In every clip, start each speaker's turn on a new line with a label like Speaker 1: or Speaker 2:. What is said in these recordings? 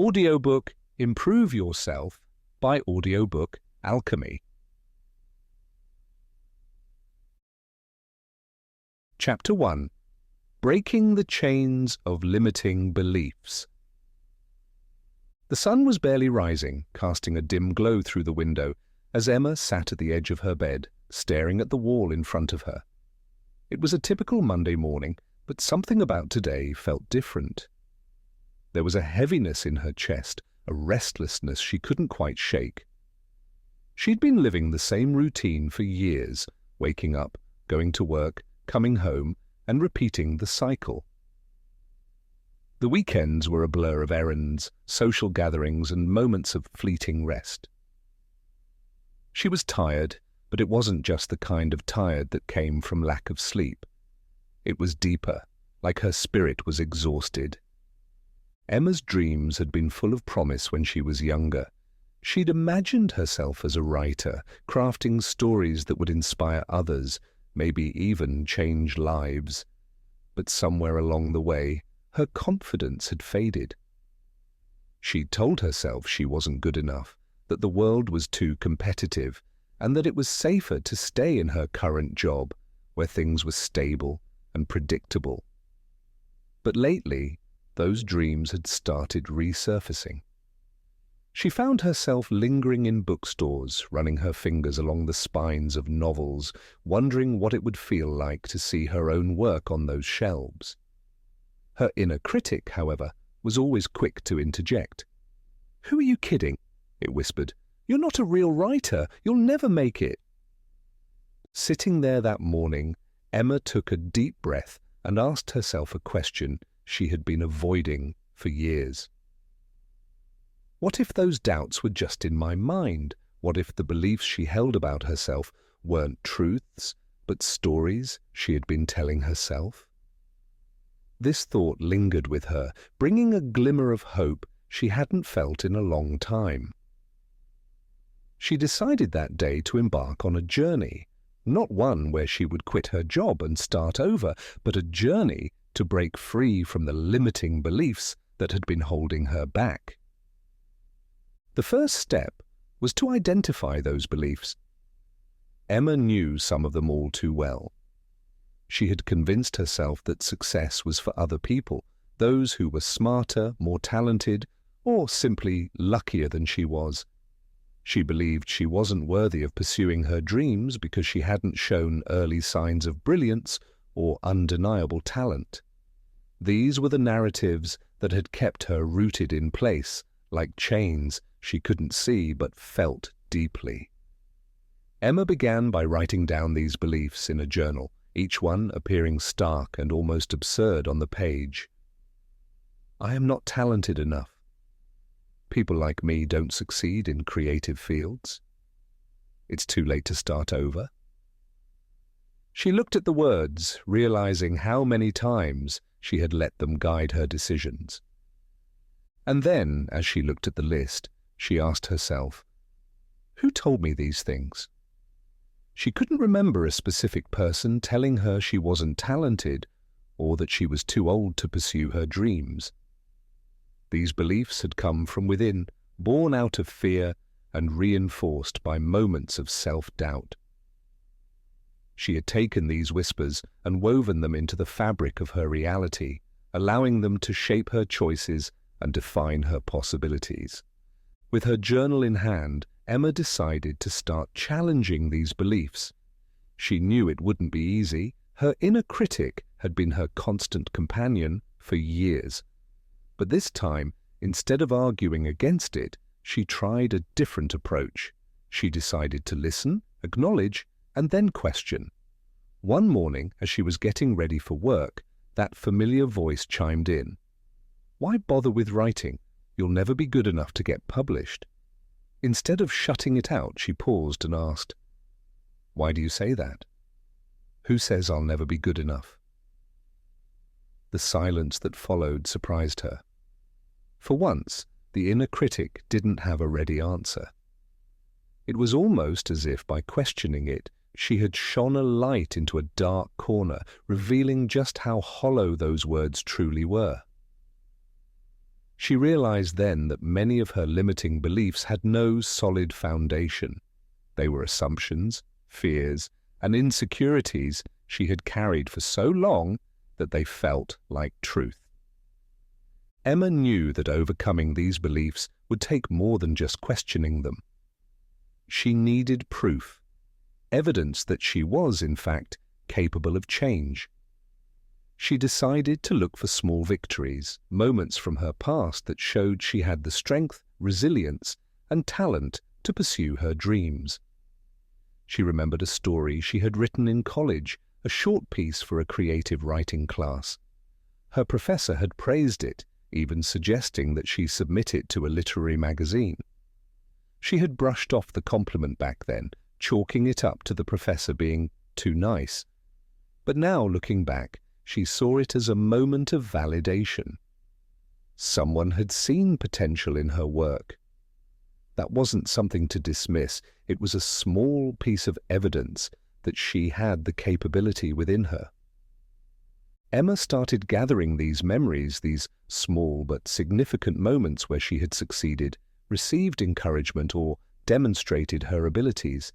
Speaker 1: Audiobook Improve Yourself by Audiobook Alchemy. Chapter 1. Breaking the Chains of Limiting Beliefs. The sun was barely rising, casting a dim glow through the window, as Emma sat at the edge of her bed, staring at the wall in front of her. It was a typical Monday morning, but something about today felt different. There was a heaviness in her chest, a restlessness she couldn't quite shake. She'd been living the same routine for years, waking up, going to work, coming home, and repeating the cycle. The weekends were a blur of errands, social gatherings, and moments of fleeting rest. She was tired, but it wasn't just the kind of tired that came from lack of sleep. It was deeper, like her spirit was exhausted. Emma's dreams had been full of promise when she was younger. She'd imagined herself as a writer, crafting stories that would inspire others, maybe even change lives. But somewhere along the way, her confidence had faded. She'd told herself she wasn't good enough, that the world was too competitive, and that it was safer to stay in her current job, where things were stable and predictable. But lately, those dreams had started resurfacing. She found herself lingering in bookstores, running her fingers along the spines of novels, wondering what it would feel like to see her own work on those shelves. Her inner critic, however, was always quick to interject. "Who are you kidding?" it whispered. "You're not a real writer. You'll never make it." Sitting there that morning, Emma took a deep breath and asked herself a question she had been avoiding for years. What if those doubts were just in my mind? What if the beliefs she held about herself weren't truths, but stories she had been telling herself? This thought lingered with her, bringing a glimmer of hope she hadn't felt in a long time. She decided that day to embark on a journey, not one where she would quit her job and start over, but a journey to break free from the limiting beliefs that had been holding her back. The first step was to identify those beliefs. Emma knew some of them all too well. She had convinced herself that success was for other people, those who were smarter, more talented, or simply luckier than she was. She believed she wasn't worthy of pursuing her dreams because she hadn't shown early signs of brilliance or undeniable talent. These were the narratives that had kept her rooted in place, like chains she couldn't see but felt deeply. Emma began by writing down these beliefs in a journal, each one appearing stark and almost absurd on the page. I am not talented enough. People like me don't succeed in creative fields. It's too late to start over. She looked at the words, realizing how many times she had let them guide her decisions. And then, as she looked at the list, she asked herself, who told me these things? She couldn't remember a specific person telling her she wasn't talented or that she was too old to pursue her dreams. These beliefs had come from within, born out of fear and reinforced by moments of self-doubt. She had taken these whispers and woven them into the fabric of her reality, allowing them to shape her choices and define her possibilities. With her journal in hand, Emma decided to start challenging these beliefs. She knew it wouldn't be easy. Her inner critic had been her constant companion for years. But this time, instead of arguing against it, she tried a different approach. She decided to listen, acknowledge, and then question. One morning, as she was getting ready for work, that familiar voice chimed in. "Why bother with writing? You'll never be good enough to get published." Instead of shutting it out, she paused and asked, "Why do you say that? Who says I'll never be good enough?" The silence that followed surprised her. For once, the inner critic didn't have a ready answer. It was almost as if by questioning it, she had shone a light into a dark corner, revealing just how hollow those words truly were. She realized then that many of her limiting beliefs had no solid foundation. They were assumptions, fears, and insecurities she had carried for so long that they felt like truth. Emma knew that overcoming these beliefs would take more than just questioning them. She needed proof, evidence that she was, in fact, capable of change. She decided to look for small victories, moments from her past that showed she had the strength, resilience, and talent to pursue her dreams. She remembered a story she had written in college, a short piece for a creative writing class. Her professor had praised it, even suggesting that she submit it to a literary magazine. She had brushed off the compliment back then, chalking it up to the professor being too nice. But now, looking back, she saw it as a moment of validation. Someone had seen potential in her work. That wasn't something to dismiss. It was a small piece of evidence that she had the capability within her. Emma started gathering these memories, these small but significant moments where she had succeeded, received encouragement, or demonstrated her abilities.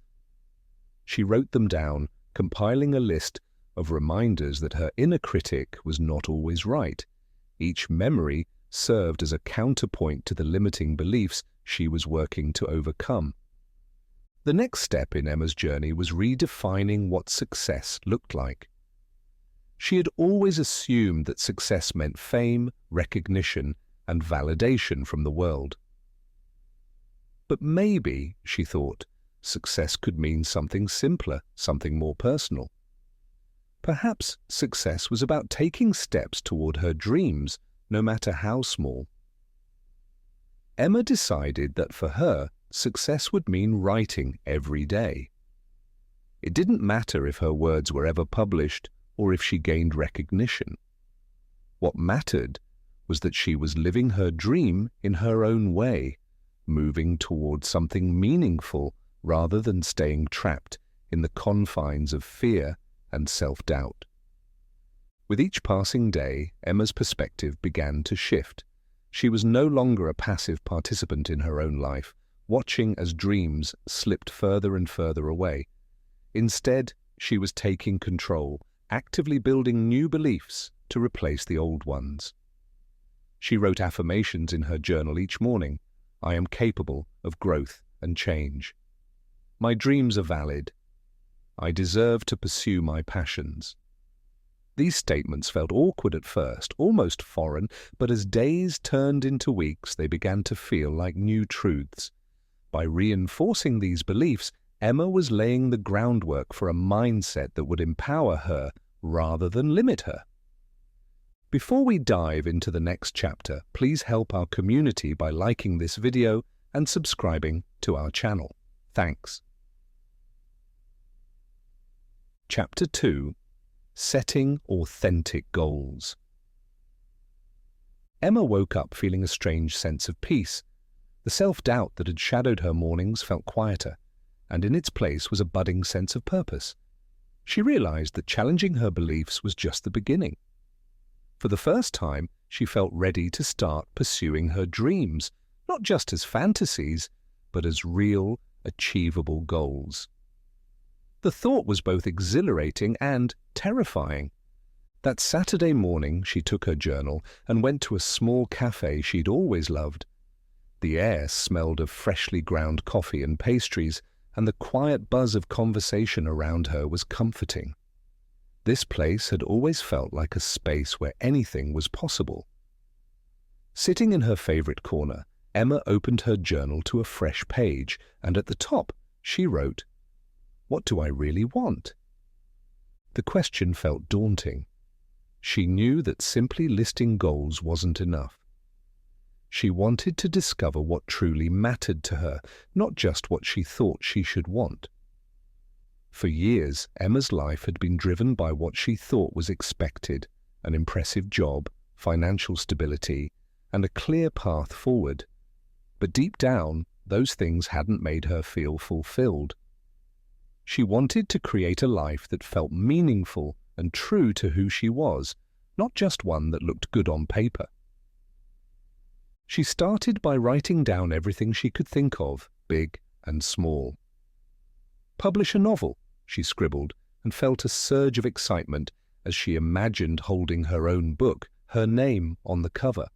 Speaker 1: She wrote them down, compiling a list of reminders that her inner critic was not always right. Each memory served as a counterpoint to the limiting beliefs she was working to overcome. The next step in Emma's journey was redefining what success looked like. She had always assumed that success meant fame, recognition, and validation from the world. But maybe, she thought, success could mean something simpler, something more personal. Perhaps success was about taking steps toward her dreams, no matter how small. Emma decided that for her, success would mean writing every day. It didn't matter if her words were ever published or if she gained recognition. What mattered was that she was living her dream in her own way, moving toward something meaningful rather than staying trapped in the confines of fear and self-doubt. With each passing day, Emma's perspective began to shift. She was no longer a passive participant in her own life, watching as dreams slipped further and further away. Instead, she was taking control, actively building new beliefs to replace the old ones. She wrote affirmations in her journal each morning. I am capable of growth and change. My dreams are valid. I deserve to pursue my passions. These statements felt awkward at first, almost foreign, but as days turned into weeks, they began to feel like new truths. By reinforcing these beliefs, Emma was laying the groundwork for a mindset that would empower her rather than limit her. Before we dive into the next chapter, please help our community by liking this video and subscribing to our channel. Thanks. Chapter 2. Setting Authentic Goals. Emma woke up feeling a strange sense of peace. The self-doubt that had shadowed her mornings felt quieter, and in its place was a budding sense of purpose. She realized that challenging her beliefs was just the beginning. For the first time, she felt ready to start pursuing her dreams, not just as fantasies, but as real, achievable goals. The thought was both exhilarating and terrifying. That Saturday morning, she took her journal and went to a small cafe she'd always loved. The air smelled of freshly ground coffee and pastries, and the quiet buzz of conversation around her was comforting. This place had always felt like a space where anything was possible. Sitting in her favorite corner, Emma opened her journal to a fresh page, and at the top she wrote, "What do I really want?" The question felt daunting. She knew that simply listing goals wasn't enough. She wanted to discover what truly mattered to her, not just what she thought she should want. For years, Emma's life had been driven by what she thought was expected: an impressive job, financial stability, and a clear path forward. But deep down, those things hadn't made her feel fulfilled. She wanted to create a life that felt meaningful and true to who she was, not just one that looked good on paper. She started by writing down everything she could think of, big and small. "Publish a novel," she scribbled, and felt a surge of excitement as she imagined holding her own book, her name on the cover.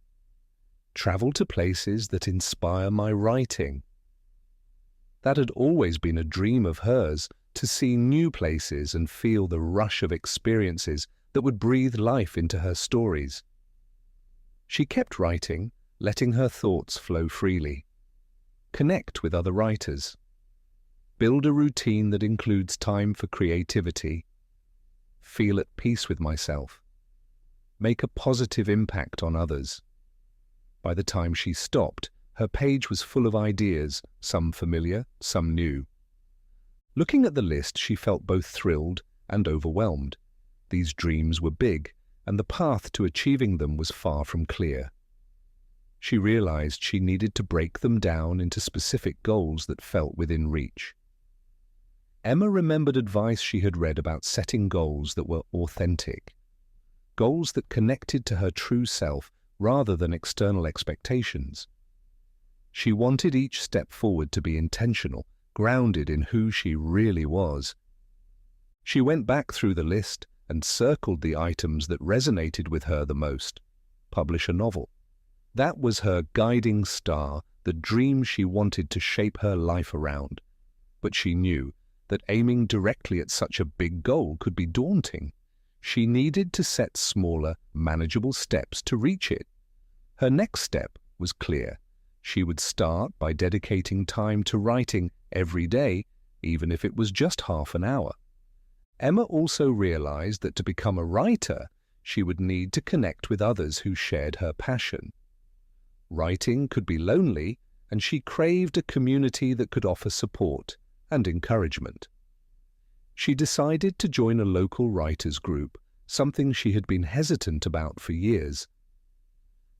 Speaker 1: "Travel to places that inspire my writing." That had always been a dream of hers, to see new places and feel the rush of experiences that would breathe life into her stories. She kept writing, letting her thoughts flow freely. Connect with other writers. Build a routine that includes time for creativity. Feel at peace with myself. Make a positive impact on others. By the time she stopped, her page was full of ideas, some familiar, some new. Looking at the list, she felt both thrilled and overwhelmed. These dreams were big, and the path to achieving them was far from clear. She realized she needed to break them down into specific goals that felt within reach. Emma remembered advice she had read about setting goals that were authentic, goals that connected to her true self rather than external expectations. She wanted each step forward to be intentional, grounded in who she really was. She went back through the list and circled the items that resonated with her the most. Publish a novel. That was her guiding star, the dream she wanted to shape her life around. But she knew that aiming directly at such a big goal could be daunting. She needed to set smaller, manageable steps to reach it. Her next step was clear. She would start by dedicating time to writing every day, even if it was just half an hour. Emma also realized that to become a writer, she would need to connect with others who shared her passion. Writing could be lonely, and she craved a community that could offer support and encouragement. She decided to join a local writers' group, something she had been hesitant about for years.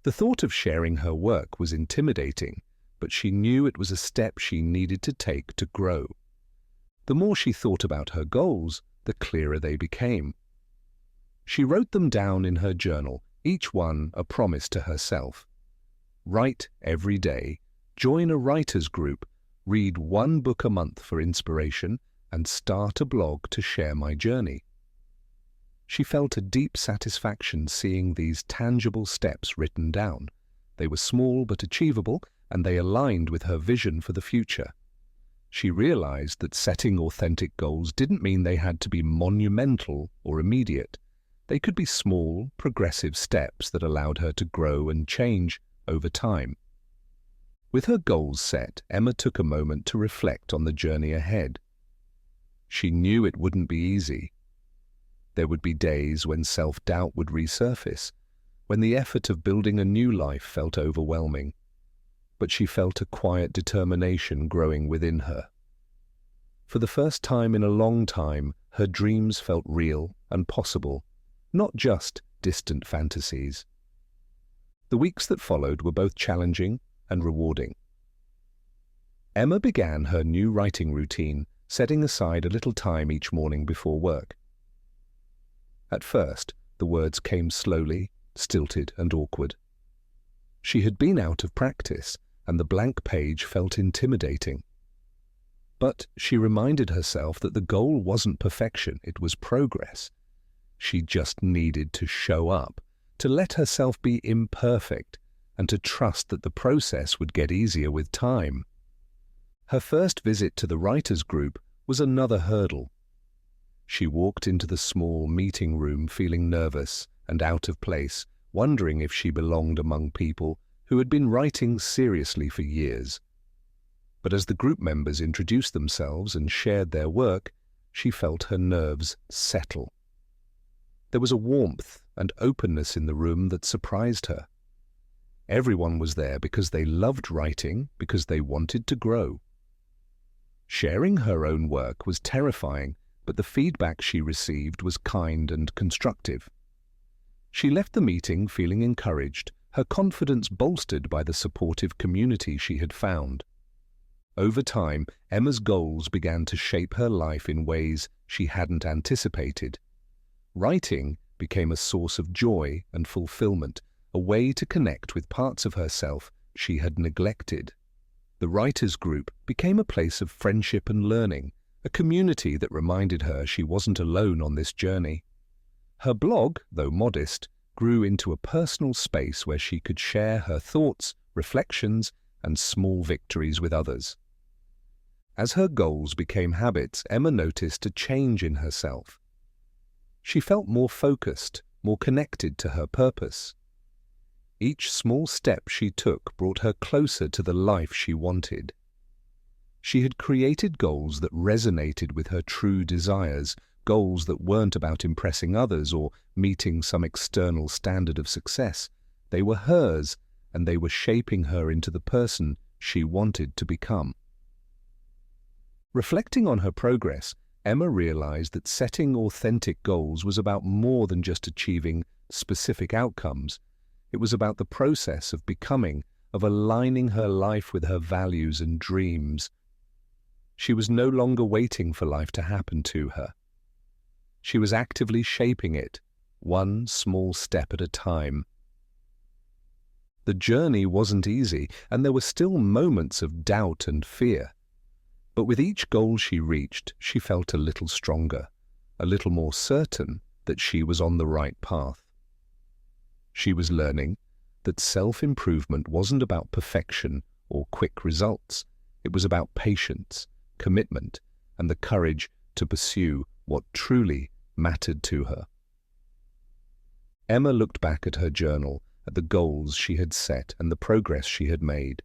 Speaker 1: The thought of sharing her work was intimidating, but she knew it was a step she needed to take to grow. The more she thought about her goals, the clearer they became. She wrote them down in her journal, each one a promise to herself. Write every day, join a writers' group, read one book a month for inspiration, and start a blog to share my journey. She felt a deep satisfaction seeing these tangible steps written down. They were small but achievable, and they aligned with her vision for the future. She realized that setting authentic goals didn't mean they had to be monumental or immediate. They could be small, progressive steps that allowed her to grow and change over time. With her goals set, Emma took a moment to reflect on the journey ahead. She knew it wouldn't be easy. There would be days when self-doubt would resurface, when the effort of building a new life felt overwhelming. But she felt a quiet determination growing within her. For the first time in a long time, her dreams felt real and possible, not just distant fantasies. The weeks that followed were both challenging and rewarding. Emma began her new writing routine, setting aside a little time each morning before work. At first, the words came slowly, stilted and awkward. She had been out of practice, and the blank page felt intimidating. But she reminded herself that the goal wasn't perfection, it was progress. She just needed to show up, to let herself be imperfect, and to trust that the process would get easier with time. Her first visit to the writers' group was another hurdle. She walked into the small meeting room feeling nervous and out of place, wondering if she belonged among people who had been writing seriously for years. But as the group members introduced themselves and shared their work, she felt her nerves settle. There was a warmth and openness in the room that surprised her. Everyone was there because they loved writing, because they wanted to grow. Sharing her own work was terrifying, but the feedback she received was kind and constructive. She left the meeting feeling encouraged, her confidence bolstered by the supportive community she had found. Over time, Emma's goals began to shape her life in ways she hadn't anticipated. Writing became a source of joy and fulfillment, a way to connect with parts of herself she had neglected. The writers' group became a place of friendship and learning, a community that reminded her she wasn't alone on this journey. Her blog, though modest, grew into a personal space where she could share her thoughts, reflections, and small victories with others. As her goals became habits, Emma noticed a change in herself. She felt more focused, more connected to her purpose. Each small step she took brought her closer to the life she wanted. She had created goals that resonated with her true desires, goals that weren't about impressing others or meeting some external standard of success. They were hers, and they were shaping her into the person she wanted to become. Reflecting on her progress, Emma realized that setting authentic goals was about more than just achieving specific outcomes. It was about the process of becoming, of aligning her life with her values and dreams. She was no longer waiting for life to happen to her. She was actively shaping it, one small step at a time. The journey wasn't easy, and there were still moments of doubt and fear. But with each goal she reached, she felt a little stronger, a little more certain that she was on the right path. She was learning that self-improvement wasn't about perfection or quick results. It was about patience, commitment, and the courage to pursue what truly mattered to her. Emma looked back at her journal, at the goals she had set and the progress she had made.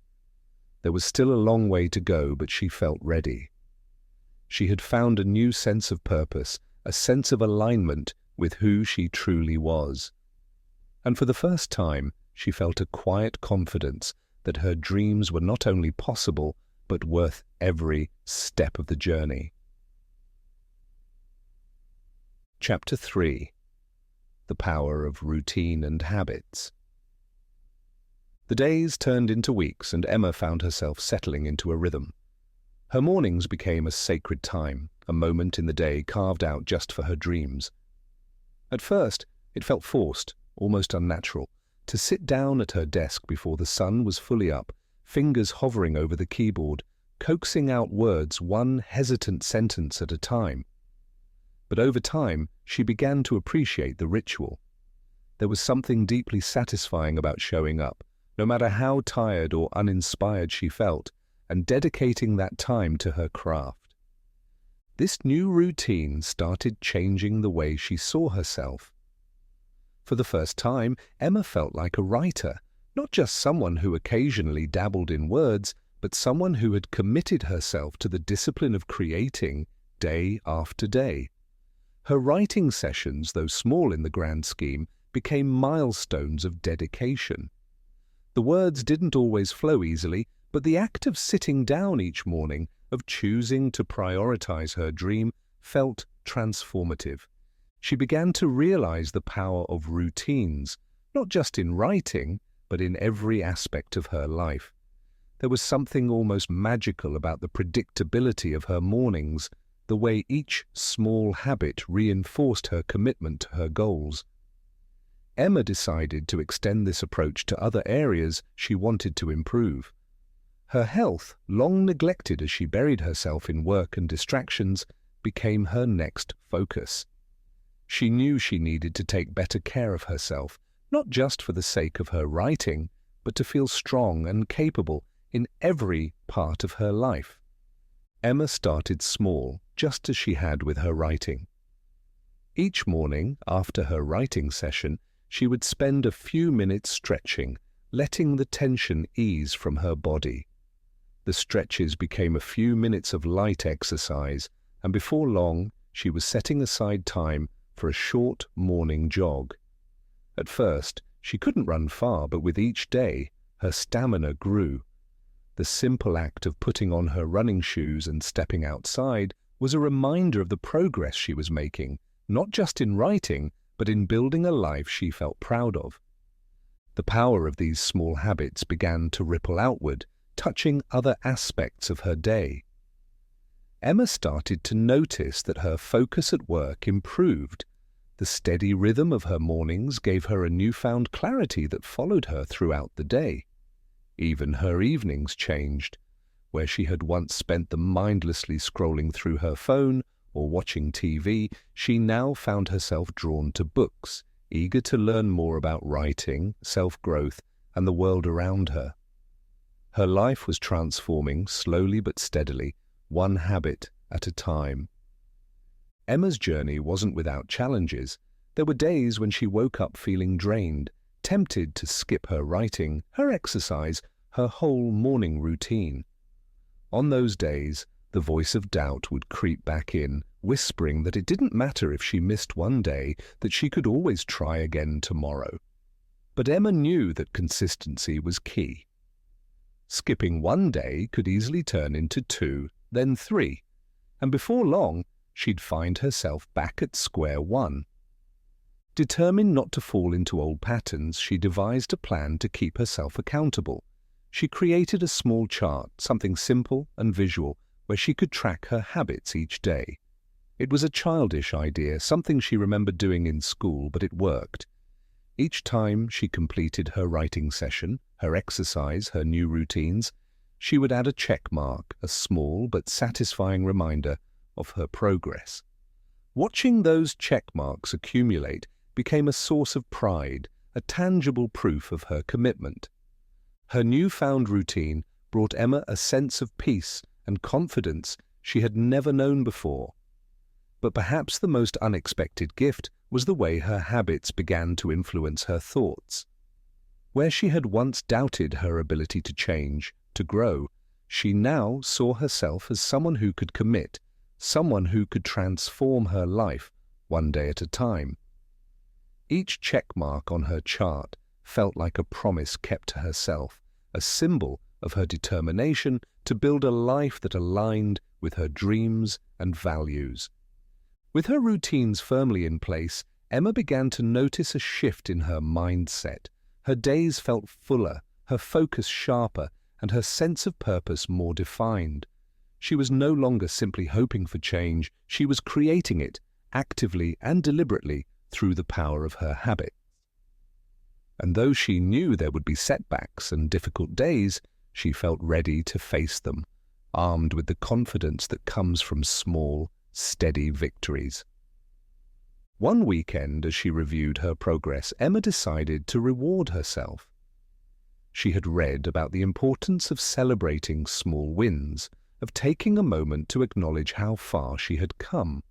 Speaker 1: There was still a long way to go, but she felt ready. She had found a new sense of purpose, a sense of alignment with who she truly was. And for the first time, she felt a quiet confidence that her dreams were not only possible, but worth every step of the journey. Chapter 3. The Power of Routine and Habits. The days turned into weeks, and Emma found herself settling into a rhythm. Her mornings became a sacred time, a moment in the day carved out just for her dreams. At first, it felt forced, almost unnatural, to sit down at her desk before the sun was fully up, fingers hovering over the keyboard, coaxing out words one hesitant sentence at a time. But over time, she began to appreciate the ritual. There was something deeply satisfying about showing up, no matter how tired or uninspired she felt, and dedicating that time to her craft. This new routine started changing the way she saw herself. For the first time, Emma felt like a writer, not just someone who occasionally dabbled in words, but someone who had committed herself to the discipline of creating day after day. Her writing sessions, though small in the grand scheme, became milestones of dedication. The words didn't always flow easily, but the act of sitting down each morning, of choosing to prioritize her dream, felt transformative. She began to realize the power of routines, not just in writing, but in every aspect of her life. There was something almost magical about the predictability of her mornings, the way each small habit reinforced her commitment to her goals. Emma decided to extend this approach to other areas she wanted to improve. Her health, long neglected as she buried herself in work and distractions, became her next focus. She knew she needed to take better care of herself, not just for the sake of her writing, but to feel strong and capable in every part of her life. Emma started small, just as she had with her writing. Each morning, after her writing session, she would spend a few minutes stretching, letting the tension ease from her body. The stretches became a few minutes of light exercise, and before long, she was setting aside time for a short morning jog. At first, she couldn't run far, but with each day, her stamina grew. The simple act of putting on her running shoes and stepping outside was a reminder of the progress she was making, not just in writing, but in building a life she felt proud of. The power of these small habits began to ripple outward, touching other aspects of her day. Emma started to notice that her focus at work improved. The steady rhythm of her mornings gave her a newfound clarity that followed her throughout the day. Even her evenings changed. Where she had once spent them mindlessly scrolling through her phone or watching TV, she now found herself drawn to books, eager to learn more about writing, self-growth, and the world around her. Her life was transforming slowly but steadily, one habit at a time. Emma's journey wasn't without challenges. There were days when she woke up feeling drained, tempted to skip her writing, her exercise, her whole morning routine. On those days, the voice of doubt would creep back in, whispering that it didn't matter if she missed one day, that she could always try again tomorrow. But Emma knew that consistency was key. Skipping one day could easily turn into 2, then 3, and before long, she'd find herself back at square one. Determined not to fall into old patterns, she devised a plan to keep herself accountable. She created a small chart, something simple and visual, where she could track her habits each day. It was a childish idea, something she remembered doing in school, but it worked. Each time she completed her writing session, her exercise, her new routines, she would add a check mark, a small but satisfying reminder of her progress. Watching those check marks accumulate became a source of pride, a tangible proof of her commitment. Her newfound routine brought Emma a sense of peace and confidence she had never known before. But perhaps the most unexpected gift was the way her habits began to influence her thoughts. Where she had once doubted her ability to change, to grow, she now saw herself as someone who could commit, someone who could transform her life one day at a time. Each check mark on her chart felt like a promise kept to herself, a symbol of her determination to build a life that aligned with her dreams and values. With her routines firmly in place, Emma began to notice a shift in her mindset. Her days felt fuller, her focus sharper, and her sense of purpose more defined. She was no longer simply hoping for change, she was creating it, actively and deliberately, through the power of her habit. And though she knew there would be setbacks and difficult days, she felt ready to face them, armed with the confidence that comes from small, steady victories. One weekend, as she reviewed her progress, Emma decided to reward herself. She had read about the importance of celebrating small wins, of taking a moment to acknowledge how far she had come.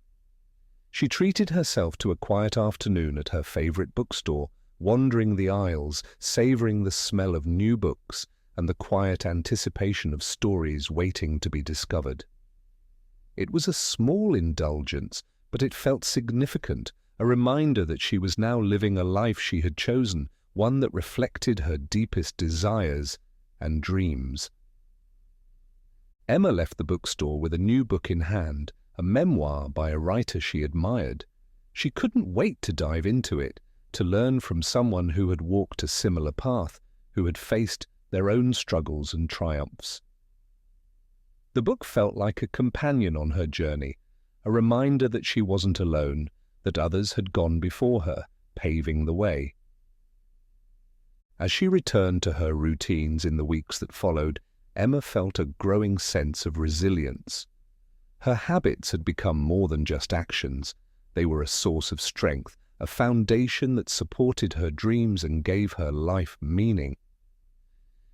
Speaker 1: She treated herself to a quiet afternoon at her favorite bookstore, wandering the aisles, savoring the smell of new books and the quiet anticipation of stories waiting to be discovered. It was a small indulgence, but it felt significant, a reminder that she was now living a life she had chosen, one that reflected her deepest desires and dreams. Emma left the bookstore with a new book in hand, a memoir by a writer she admired. She couldn't wait to dive into it, to learn from someone who had walked a similar path, who had faced their own struggles and triumphs. The book felt like a companion on her journey, a reminder that she wasn't alone, that others had gone before her, paving the way. As she returned to her routines in the weeks that followed, Emma felt a growing sense of resilience. Her habits had become more than just actions. They were a source of strength, a foundation that supported her dreams and gave her life meaning.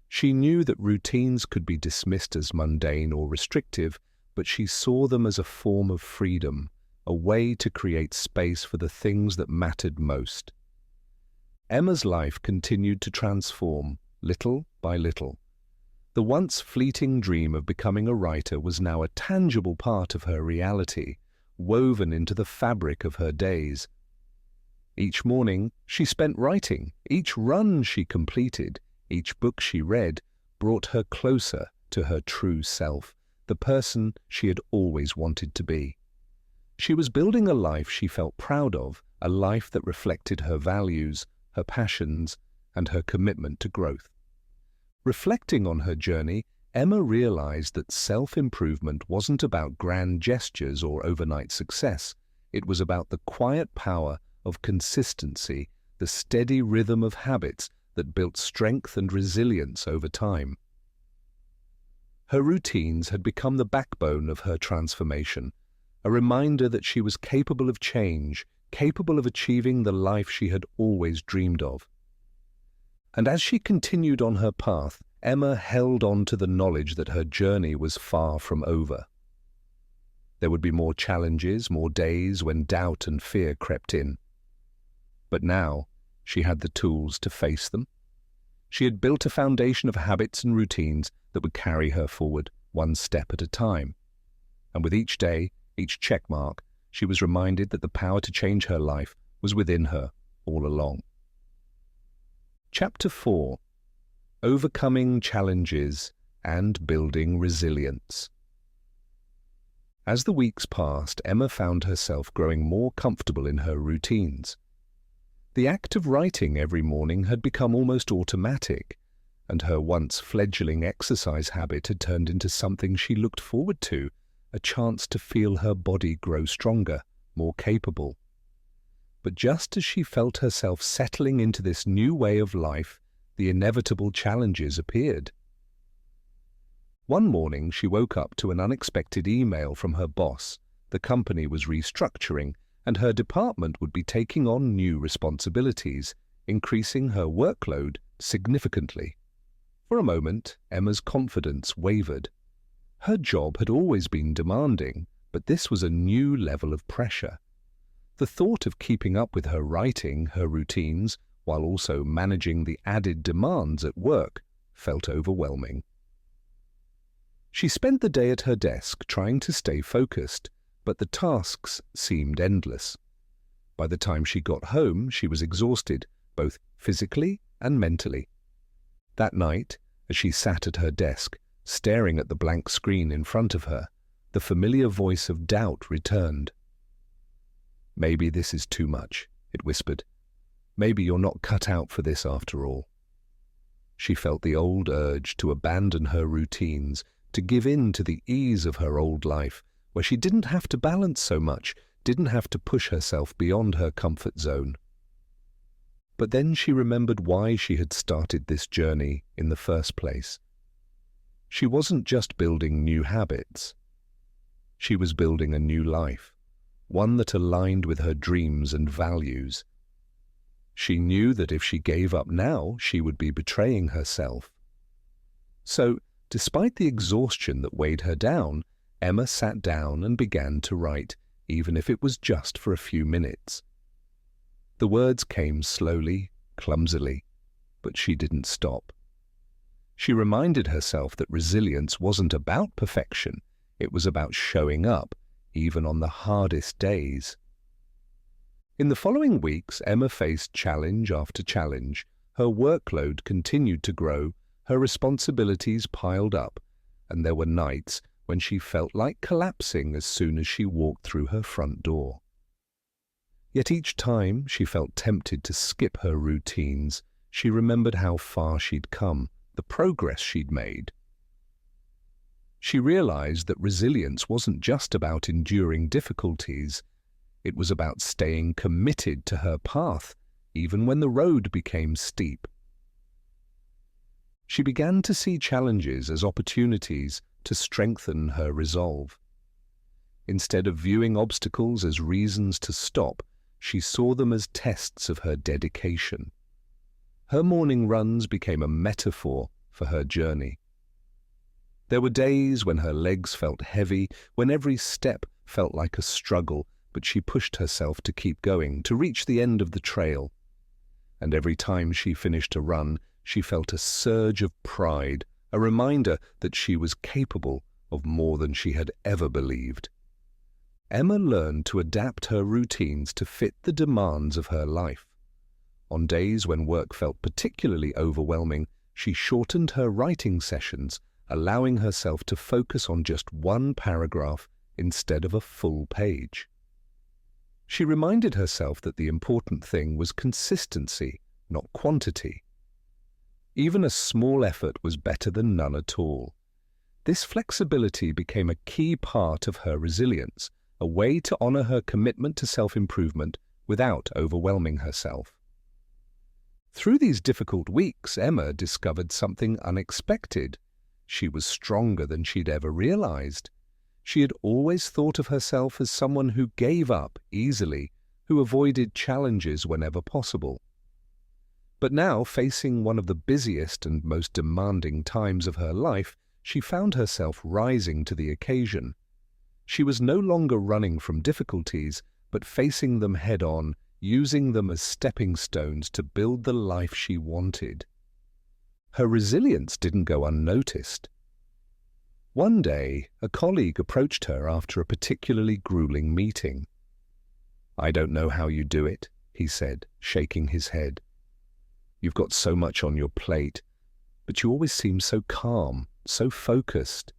Speaker 1: She knew that routines could be dismissed as mundane or restrictive, but she saw them as a form of freedom, a way to create space for the things that mattered most. Emma's life continued to transform, little by little. The once fleeting dream of becoming a writer was now a tangible part of her reality, woven into the fabric of her days. Each morning she spent writing. Each run she completed, each book she read, brought her closer to her true self, the person she had always wanted to be. She was building a life she felt proud of, a life that reflected her values, her passions, and her commitment to growth. Reflecting on her journey, Emma realized that self-improvement wasn't about grand gestures or overnight success. It was about the quiet power of consistency, the steady rhythm of habits that built strength and resilience over time. Her routines had become the backbone of her transformation, a reminder that she was capable of change, capable of achieving the life she had always dreamed of. And as she continued on her path, Emma held on to the knowledge that her journey was far from over. There would be more challenges, more days when doubt and fear crept in. But now, she had the tools to face them. She had built a foundation of habits and routines that would carry her forward, one step at a time. And with each day, each check mark, she was reminded that the power to change her life was within her all along. Chapter 4: Overcoming Challenges and Building Resilience. As the weeks passed, Emma found herself growing more comfortable in her routines. The act of writing every morning had become almost automatic, and her once fledgling exercise habit had turned into something she looked forward to, a chance to feel her body grow stronger, more capable. But just as she felt herself settling into this new way of life, the inevitable challenges appeared. One morning she woke up to an unexpected email from her boss. The company was restructuring, and her department would be taking on new responsibilities, increasing her workload significantly. For a moment, Emma's confidence wavered. Her job had always been demanding, but this was a new level of pressure. The thought of keeping up with her writing, her routines, while also managing the added demands at work, felt overwhelming. She spent the day at her desk trying to stay focused, but the tasks seemed endless. By the time she got home, she was exhausted, both physically and mentally. That night, as she sat at her desk, staring at the blank screen in front of her, the familiar voice of doubt returned. "Maybe this is too much," it whispered. "Maybe you're not cut out for this after all." She felt the old urge to abandon her routines, to give in to the ease of her old life, where she didn't have to balance so much, didn't have to push herself beyond her comfort zone. But then she remembered why she had started this journey in the first place. She wasn't just building new habits. She was building a new life, one that aligned with her dreams and values. She knew that if she gave up now, she would be betraying herself. So, despite the exhaustion that weighed her down, Emma sat down and began to write, even if it was just for a few minutes. The words came slowly, clumsily, but she didn't stop. She reminded herself that resilience wasn't about perfection, it was about showing up, even on the hardest days. In the following weeks, Emma faced challenge after challenge. Her workload continued to grow, her responsibilities piled up, and there were nights when she felt like collapsing as soon as she walked through her front door. Yet each time she felt tempted to skip her routines, she remembered how far she'd come, the progress she'd made. She realized that resilience wasn't just about enduring difficulties, it was about staying committed to her path, even when the road became steep. She began to see challenges as opportunities to strengthen her resolve. Instead of viewing obstacles as reasons to stop, she saw them as tests of her dedication. Her morning runs became a metaphor for her journey. There were days when her legs felt heavy, when every step felt like a struggle, but she pushed herself to keep going, to reach the end of the trail. And every time she finished a run, she felt a surge of pride, a reminder that she was capable of more than she had ever believed. Emma learned to adapt her routines to fit the demands of her life. On days when work felt particularly overwhelming, she shortened her writing sessions, allowing herself to focus on just one paragraph instead of a full page. She reminded herself that the important thing was consistency, not quantity. Even a small effort was better than none at all. This flexibility became a key part of her resilience, a way to honor her commitment to self-improvement without overwhelming herself. Through these difficult weeks, Emma discovered something unexpected. She was stronger than she'd ever realized. She had always thought of herself as someone who gave up easily, who avoided challenges whenever possible. But now, facing one of the busiest and most demanding times of her life, she found herself rising to the occasion. She was no longer running from difficulties, but facing them head-on, using them as stepping stones to build the life she wanted. Her resilience didn't go unnoticed. One day, a colleague approached her after a particularly grueling meeting. "I don't know how you do it," he said, shaking his head. "You've got so much on your plate, but you always seem so calm, so focused."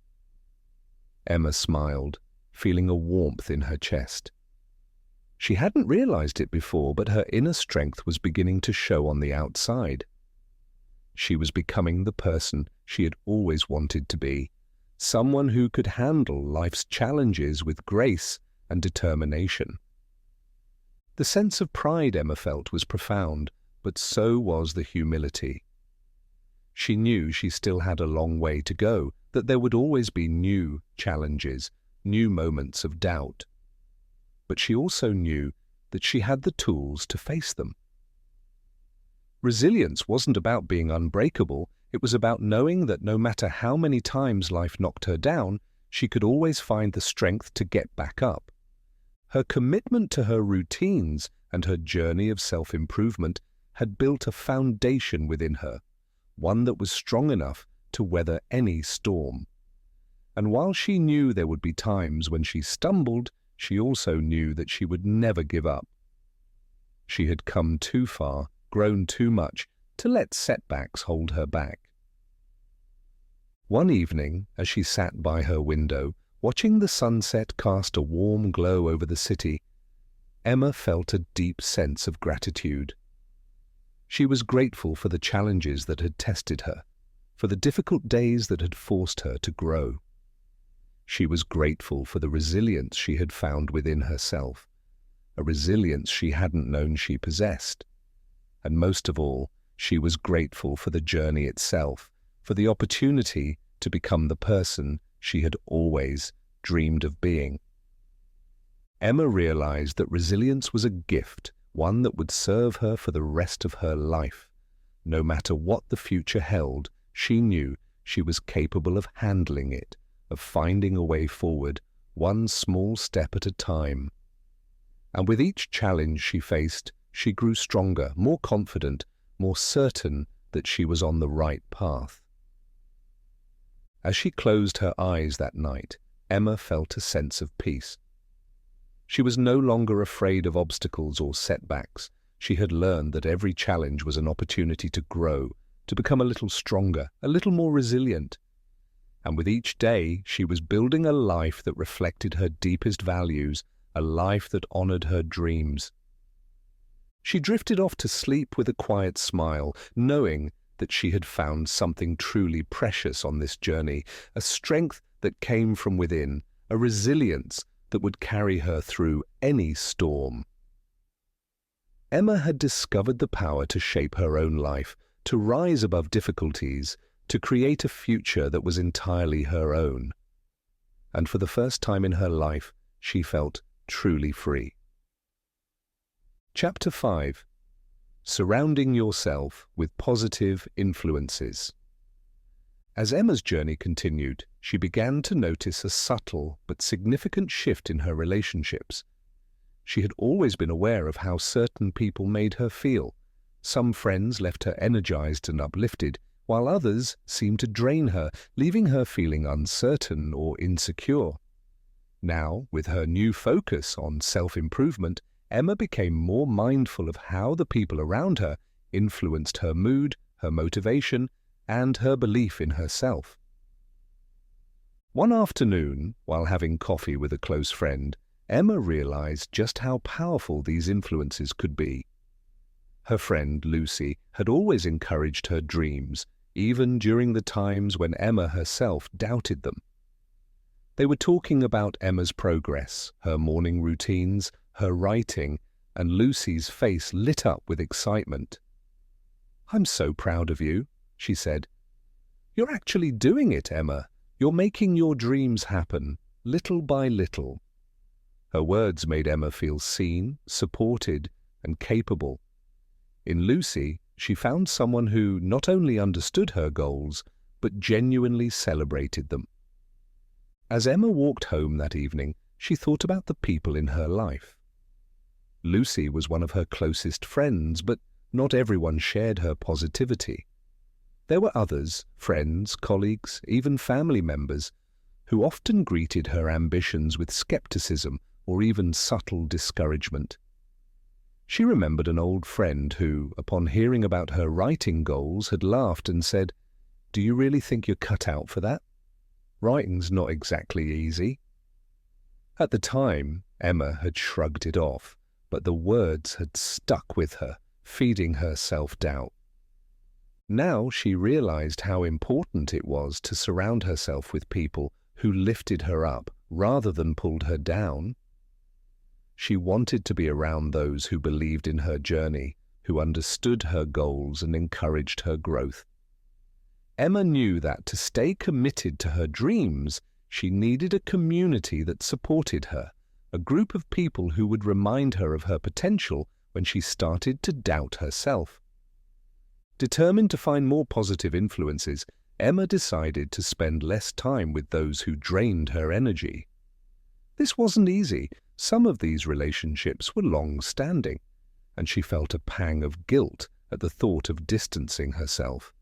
Speaker 1: Emma smiled, feeling a warmth in her chest. She hadn't realized it before, but her inner strength was beginning to show on the outside. She was becoming the person she had always wanted to be, someone who could handle life's challenges with grace and determination. The sense of pride Emma felt was profound, but so was the humility. She knew she still had a long way to go, that there would always be new challenges, new moments of doubt. But she also knew that she had the tools to face them. Resilience wasn't about being unbreakable, it was about knowing that no matter how many times life knocked her down, she could always find the strength to get back up. Her commitment to her routines and her journey of self-improvement had built a foundation within her, one that was strong enough to weather any storm. And while she knew there would be times when she stumbled, she also knew that she would never give up. She had come too far, grown too much, to let setbacks hold her back. One evening, as she sat by her window, watching the sunset cast a warm glow over the city, Emma felt a deep sense of gratitude. She was grateful for the challenges that had tested her, for the difficult days that had forced her to grow. She was grateful for the resilience she had found within herself, a resilience she hadn't known she possessed. And most of all, she was grateful for the journey itself, for the opportunity to become the person she had always dreamed of being. Emma realized that resilience was a gift, one that would serve her for the rest of her life. No matter what the future held, she knew she was capable of handling it, of finding a way forward, one small step at a time. And with each challenge she faced, she grew stronger, more confident, more certain that she was on the right path. As she closed her eyes that night, Emma felt a sense of peace. She was no longer afraid of obstacles or setbacks. She had learned that every challenge was an opportunity to grow, to become a little stronger, a little more resilient. And with each day, she was building a life that reflected her deepest values, a life that honored her dreams. She drifted off to sleep with a quiet smile, knowing that she had found something truly precious on this journey, a strength that came from within, a resilience that would carry her through any storm. Emma had discovered the power to shape her own life, to rise above difficulties, to create a future that was entirely her own. And for the first time in her life, she felt truly free. Chapter 5. Surrounding yourself with positive influences. As Emma's journey continued, she began to notice a subtle but significant shift in her relationships. She had always been aware of how certain people made her feel. Some friends left her energized and uplifted, while others seemed to drain her, leaving her feeling uncertain or insecure. Now, with her new focus on self-improvement, Emma became more mindful of how the people around her influenced her mood, her motivation, and her belief in herself. One afternoon, while having coffee with a close friend, Emma realized just how powerful these influences could be. Her friend, Lucy, had always encouraged her dreams, even during the times when Emma herself doubted them. They were talking about Emma's progress, her morning routines, her writing, and Lucy's face lit up with excitement. "I'm so proud of you," she said. "You're actually doing it, Emma. You're making your dreams happen, little by little." Her words made Emma feel seen, supported, and capable. In Lucy, she found someone who not only understood her goals, but genuinely celebrated them. As Emma walked home that evening, she thought about the people in her life. Lucy was one of her closest friends, but not everyone shared her positivity. There were others, friends, colleagues, even family members, who often greeted her ambitions with skepticism or even subtle discouragement. She remembered an old friend who, upon hearing about her writing goals, had laughed and said, "Do you really think you're cut out for that? Writing's not exactly easy." At the time, Emma had shrugged it off, but the words had stuck with her, feeding her self-doubt. Now she realized how important it was to surround herself with people who lifted her up rather than pulled her down. She wanted to be around those who believed in her journey, who understood her goals and encouraged her growth. Emma knew that to stay committed to her dreams, she needed a community that supported her, a group of people who would remind her of her potential when she started to doubt herself. Determined to find more positive influences, Emma decided to spend less time with those who drained her energy. This wasn't easy. Some of these relationships were long-standing, and she felt a pang of guilt at the thought of distancing herself.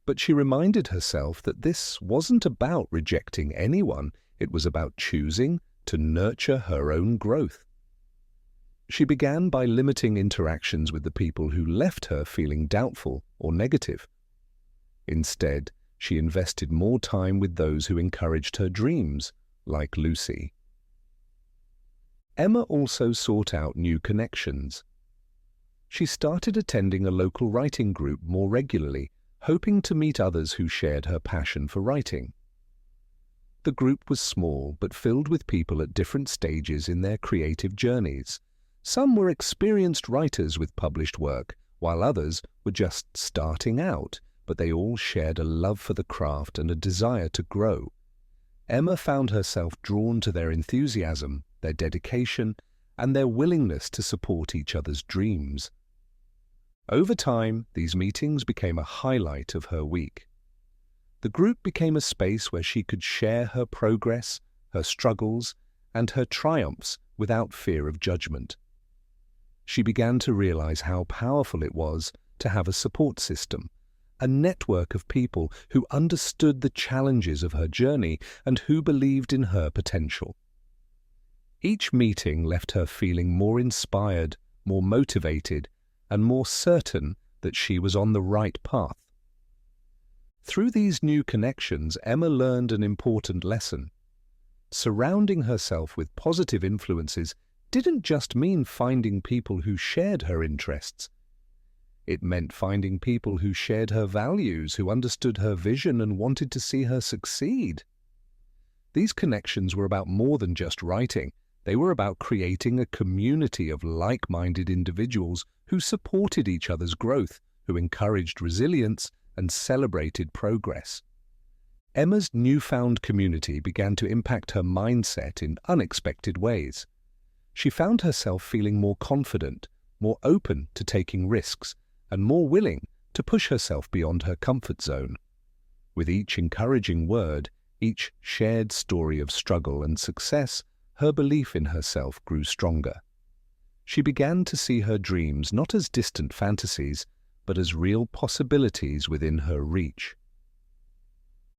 Speaker 1: But she reminded herself that this wasn't about rejecting anyone, it was about choosing to nurture her own growth. She began by limiting interactions with the people who left her feeling doubtful or negative. Instead, she invested more time with those who encouraged her dreams, like Lucy. Emma also sought out new connections. She started attending a local writing group more regularly, hoping to meet others who shared her passion for writing. The group was small but filled with people at different stages in their creative journeys. Some were experienced writers with published work, while others were just starting out, but they all shared a love for the craft and a desire to grow. Emma found herself drawn to their enthusiasm, their dedication, and their willingness to support each other's dreams. Over time, these meetings became a highlight of her week. The group became a space where she could share her progress, her struggles, and her triumphs without fear of judgment. She began to realize how powerful it was to have a support system, a network of people who understood the challenges of her journey and who believed in her potential. Each meeting left her feeling more inspired, more motivated, and more certain that she was on the right path. Through these new connections, Emma learned an important lesson. Surrounding herself with positive influences didn't just mean finding people who shared her interests. It meant finding people who shared her values, who understood her vision and wanted to see her succeed. These connections were about more than just writing. They were about creating a community of like-minded individuals who supported each other's growth, who encouraged resilience and celebrated progress. Emma's newfound community began to impact her mindset in unexpected ways. She found herself feeling more confident, more open to taking risks, and more willing to push herself beyond her comfort zone. With each encouraging word, each shared story of struggle and success, her belief in herself grew stronger. She began to see her dreams not as distant fantasies, but as real possibilities within her reach.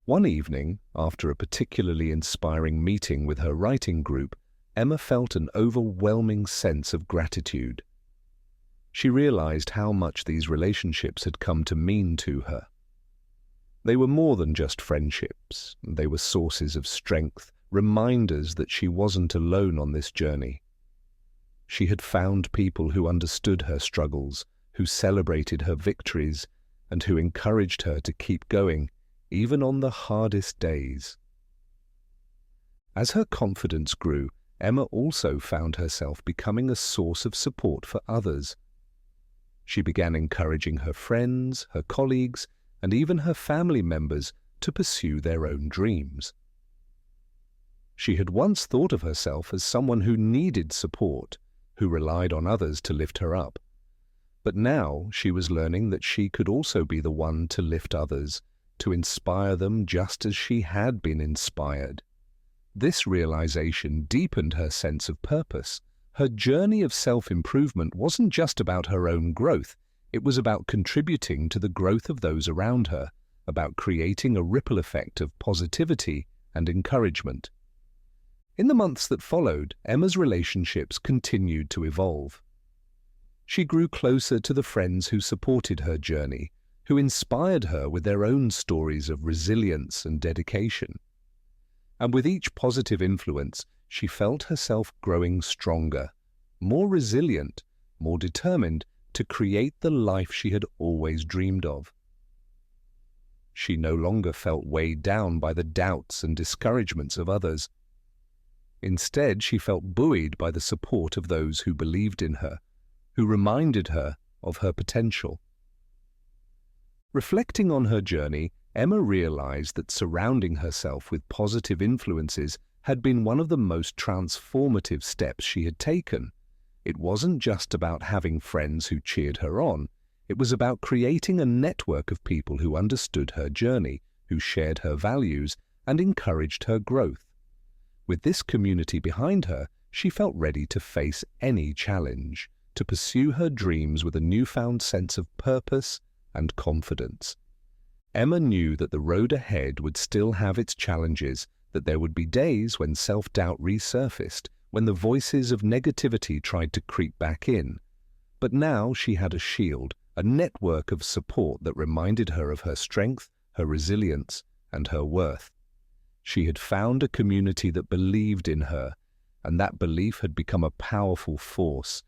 Speaker 1: One evening, after a particularly inspiring meeting with her writing group, Emma felt an overwhelming sense of gratitude. She realized how much these relationships had come to mean to her. They were more than just friendships. They were sources of strength, reminders that she wasn't alone on this journey. She had found people who understood her struggles, who celebrated her victories, and who encouraged her to keep going, even on the hardest days. As her confidence grew, Emma also found herself becoming a source of support for others. She began encouraging her friends, her colleagues, and even her family members to pursue their own dreams. She had once thought of herself as someone who needed support, who relied on others to lift her up. But now she was learning that she could also be the one to lift others, to inspire them just as she had been inspired. This realization deepened her sense of purpose. Her journey of self-improvement wasn't just about her own growth, it was about contributing to the growth of those around her, about creating a ripple effect of positivity and encouragement. In the months that followed, Emma's relationships continued to evolve. She grew closer to the friends who supported her journey, who inspired her with their own stories of resilience and dedication. And with each positive influence, she felt herself growing stronger, more resilient, more determined to create the life she had always dreamed of. She no longer felt weighed down by the doubts and discouragements of others. Instead, she felt buoyed by the support of those who believed in her, who reminded her of her potential. Reflecting on her journey, Emma realized that surrounding herself with positive influences had been one of the most transformative steps she had taken. It wasn't just about having friends who cheered her on. It was about creating a network of people who understood her journey, who shared her values, and encouraged her growth. With this community behind her, she felt ready to face any challenge, to pursue her dreams with a newfound sense of purpose and confidence. Emma knew that the road ahead would still have its challenges, that there would be days when self-doubt resurfaced, when the voices of negativity tried to creep back in. But now she had a shield, a network of support that reminded her of her strength, her resilience, and her worth. She had found a community that believed in her, and that belief had become a powerful force,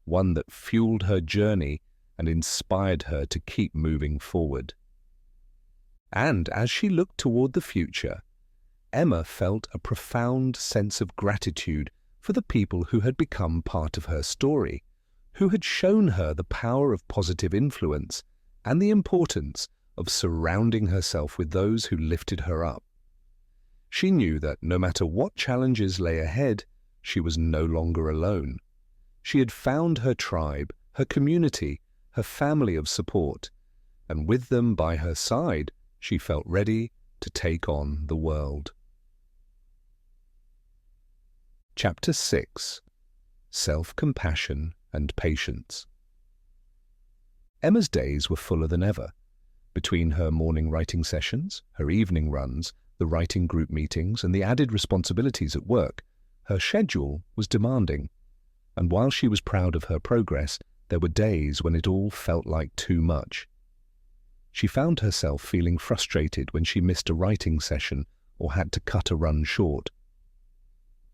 Speaker 1: one that fueled her journey and inspired her to keep moving forward. And as she looked toward the future, Emma felt a profound sense of gratitude for the people who had become part of her story, who had shown her the power of positive influence and the importance of surrounding herself with those who lifted her up. She knew that no matter what challenges lay ahead, she was no longer alone. She had found her tribe, her community, her family of support, and with them by her side, she felt ready to take on the world. Chapter 6. Self-Compassion and Patience. Emma's days were fuller than ever. Between her morning writing sessions, her evening runs, the writing group meetings, and the added responsibilities at work, her schedule was demanding. And while she was proud of her progress, there were days when it all felt like too much. She found herself feeling frustrated when she missed a writing session or had to cut a run short.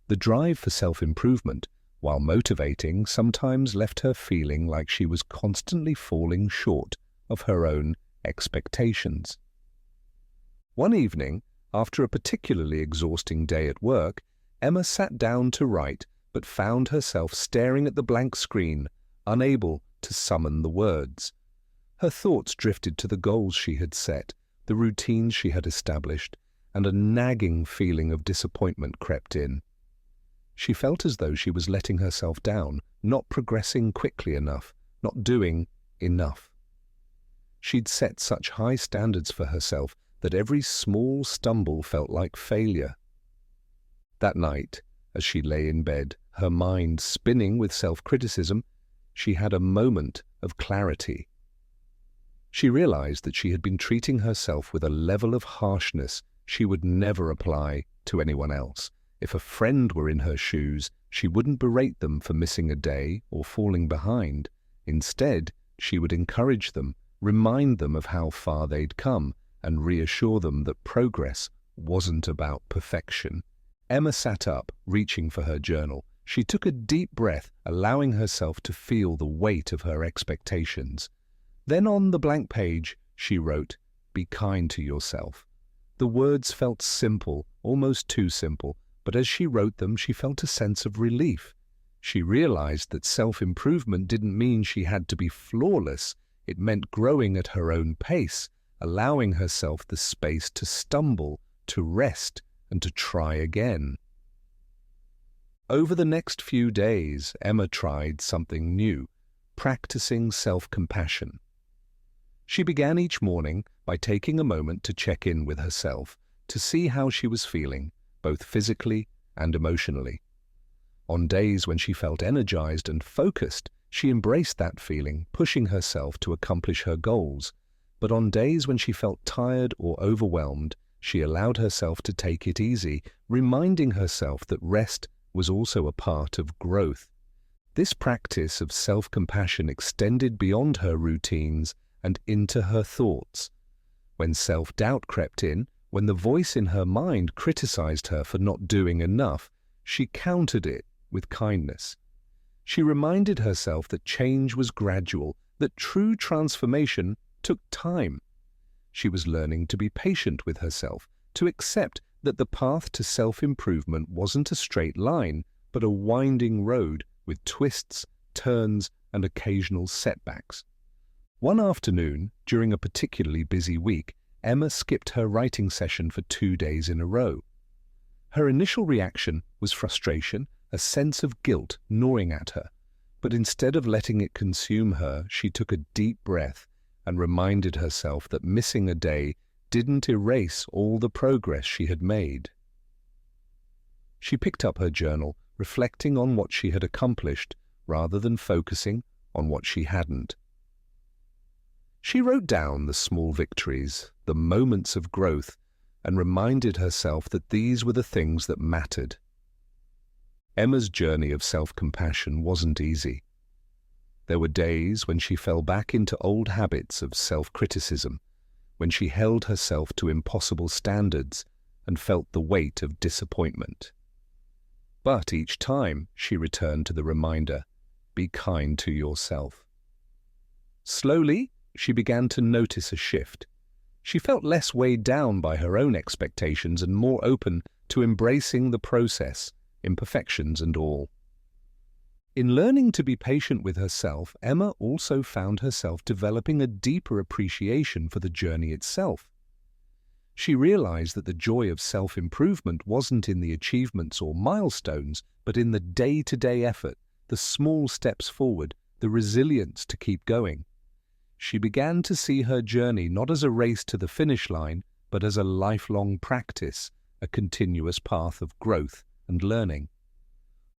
Speaker 1: The drive for self-improvement, while motivating, sometimes left her feeling like she was constantly falling short of her own expectations. One evening, after a particularly exhausting day at work, Emma sat down to write but found herself staring at the blank screen, unable to summon the words. Her thoughts drifted to the goals she had set, the routines she had established, and a nagging feeling of disappointment crept in. She felt as though she was letting herself down, not progressing quickly enough, not doing enough. She'd set such high standards for herself that every small stumble felt like failure. That night, as she lay in bed, her mind spinning with self-criticism, she had a moment of clarity. She realized that she had been treating herself with a level of harshness she would never apply to anyone else. If a friend were in her shoes, she wouldn't berate them for missing a day or falling behind. Instead, she would encourage them, remind them of how far they'd come, and reassure them that progress wasn't about perfection. Emma sat up, reaching for her journal. She took a deep breath, allowing herself to feel the weight of her expectations. Then on the blank page, she wrote, "Be kind to yourself." The words felt simple, almost too simple, but as she wrote them, she felt a sense of relief. She realized that self-improvement didn't mean she had to be flawless. It meant growing at her own pace, allowing herself the space to stumble, to rest, and to try again. Over the next few days, Emma tried something new, practicing self-compassion. She began each morning by taking a moment to check in with herself, to see how she was feeling, both physically and emotionally. On days when she felt energized and focused, she embraced that feeling, pushing herself to accomplish her goals. But on days when she felt tired or overwhelmed, she allowed herself to take it easy, reminding herself that rest was also a part of growth. This practice of self-compassion extended beyond her routines and into her thoughts. When self-doubt crept in, when the voice in her mind criticized her for not doing enough, she countered it with kindness. She reminded herself that change was gradual, that true transformation took time. She was learning to be patient with herself, to accept that the path to self-improvement wasn't a straight line, but a winding road with twists, turns, and occasional setbacks. One afternoon, during a particularly busy week, Emma skipped her writing session for 2 days in a row. Her initial reaction was frustration, a sense of guilt gnawing at her. But instead of letting it consume her, she took a deep breath and reminded herself that missing a day didn't erase all the progress she had made. She picked up her journal, reflecting on what she had accomplished rather than focusing on what she hadn't. She wrote down the small victories, the moments of growth, and reminded herself that these were the things that mattered. Emma's journey of self-compassion wasn't easy. There were days when she fell back into old habits of self-criticism, when she held herself to impossible standards and felt the weight of disappointment. But each time she returned to the reminder, be kind to yourself. Slowly, she began to notice a shift. She felt less weighed down by her own expectations and more open to embracing the process, imperfections and all. In learning to be patient with herself, Emma also found herself developing a deeper appreciation for the journey itself. She realized that the joy of self-improvement wasn't in the achievements or milestones, but in the day-to-day effort, the small steps forward, the resilience to keep going. She began to see her journey not as a race to the finish line, but as a lifelong practice, a continuous path of growth and learning.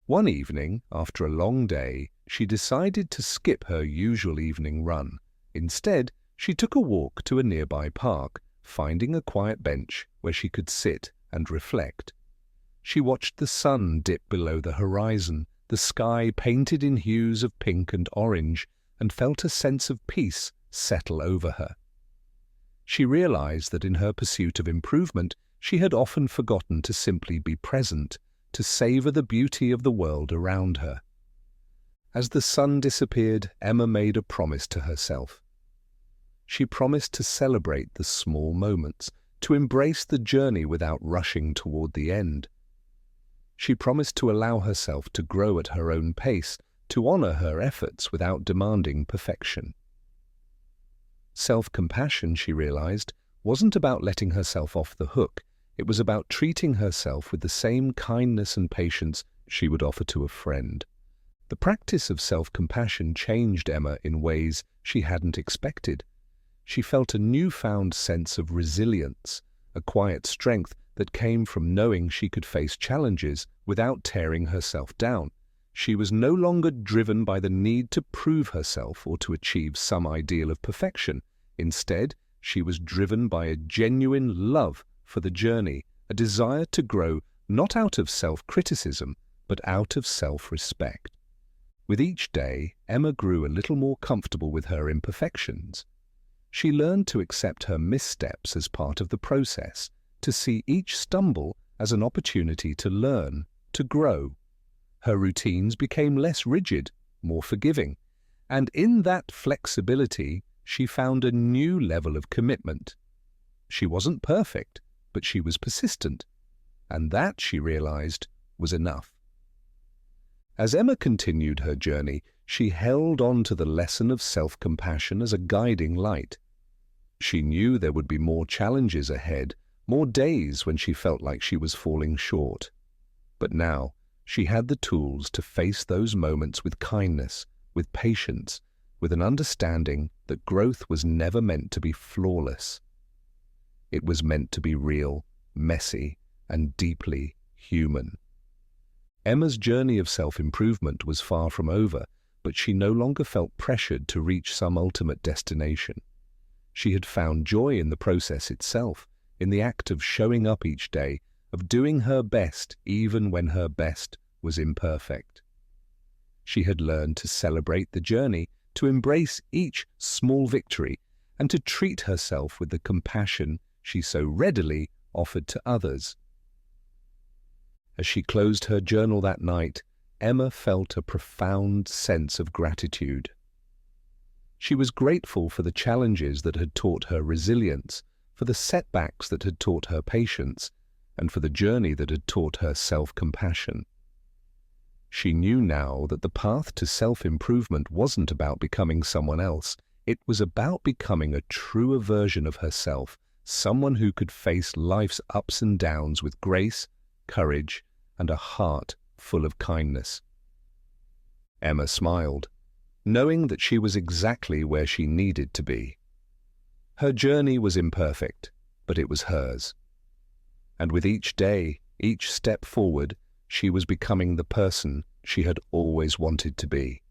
Speaker 1: One evening, after a long day, she decided to skip her usual evening run. Instead, she took a walk to a nearby park, finding a quiet bench where she could sit and reflect. She watched the sun dip below the horizon, the sky painted in hues of pink and orange, and felt a sense of peace settle over her. She realized that in her pursuit of improvement, she had often forgotten to simply be present, to savor the beauty of the world around her. As the sun disappeared, Emma made a promise to herself. She promised to celebrate the small moments, to embrace the journey without rushing toward the end. She promised to allow herself to grow at her own pace, to honor her efforts without demanding perfection. Self-compassion, she realized, wasn't about letting herself off the hook. It was about treating herself with the same kindness and patience she would offer to a friend. The practice of self-compassion changed Emma in ways she hadn't expected. She felt a newfound sense of resilience, a quiet strength that came from knowing she could face challenges without tearing herself down. She was no longer driven by the need to prove herself or to achieve some ideal of perfection. Instead, she was driven by a genuine love for the journey, a desire to grow not out of self-criticism, but out of self-respect. With each day, Emma grew a little more comfortable with her imperfections. She learned to accept her missteps as part of the process, to see each stumble as an opportunity to learn, to grow. Her routines became less rigid, more forgiving, and in that flexibility, she found a new level of commitment. She wasn't perfect, but she was persistent, and that, she realized, was enough. As Emma continued her journey, she held on to the lesson of self-compassion as a guiding light. She knew there would be more challenges ahead, more days when she felt like she was falling short. But now, she had the tools to face those moments with kindness, with patience, with an understanding that growth was never meant to be flawless. It was meant to be real, messy, and deeply human. Emma's journey of self-improvement was far from over, but she no longer felt pressured to reach some ultimate destination. She had found joy in the process itself, in the act of showing up each day, of doing her best even when her best was imperfect. She had learned to celebrate the journey, to embrace each small victory, and to treat herself with the compassion she so readily offered to others. As she closed her journal that night, Emma felt a profound sense of gratitude. She was grateful for the challenges that had taught her resilience, for the setbacks that had taught her patience, and for the journey that had taught her self-compassion. She knew now that the path to self-improvement wasn't about becoming someone else. It was about becoming a truer version of herself, someone who could face life's ups and downs with grace, courage, and a heart full of kindness. Emma smiled, knowing that she was exactly where she needed to be. Her journey was imperfect, but it was hers. And with each day, each step forward, she was becoming the person she had always wanted to be.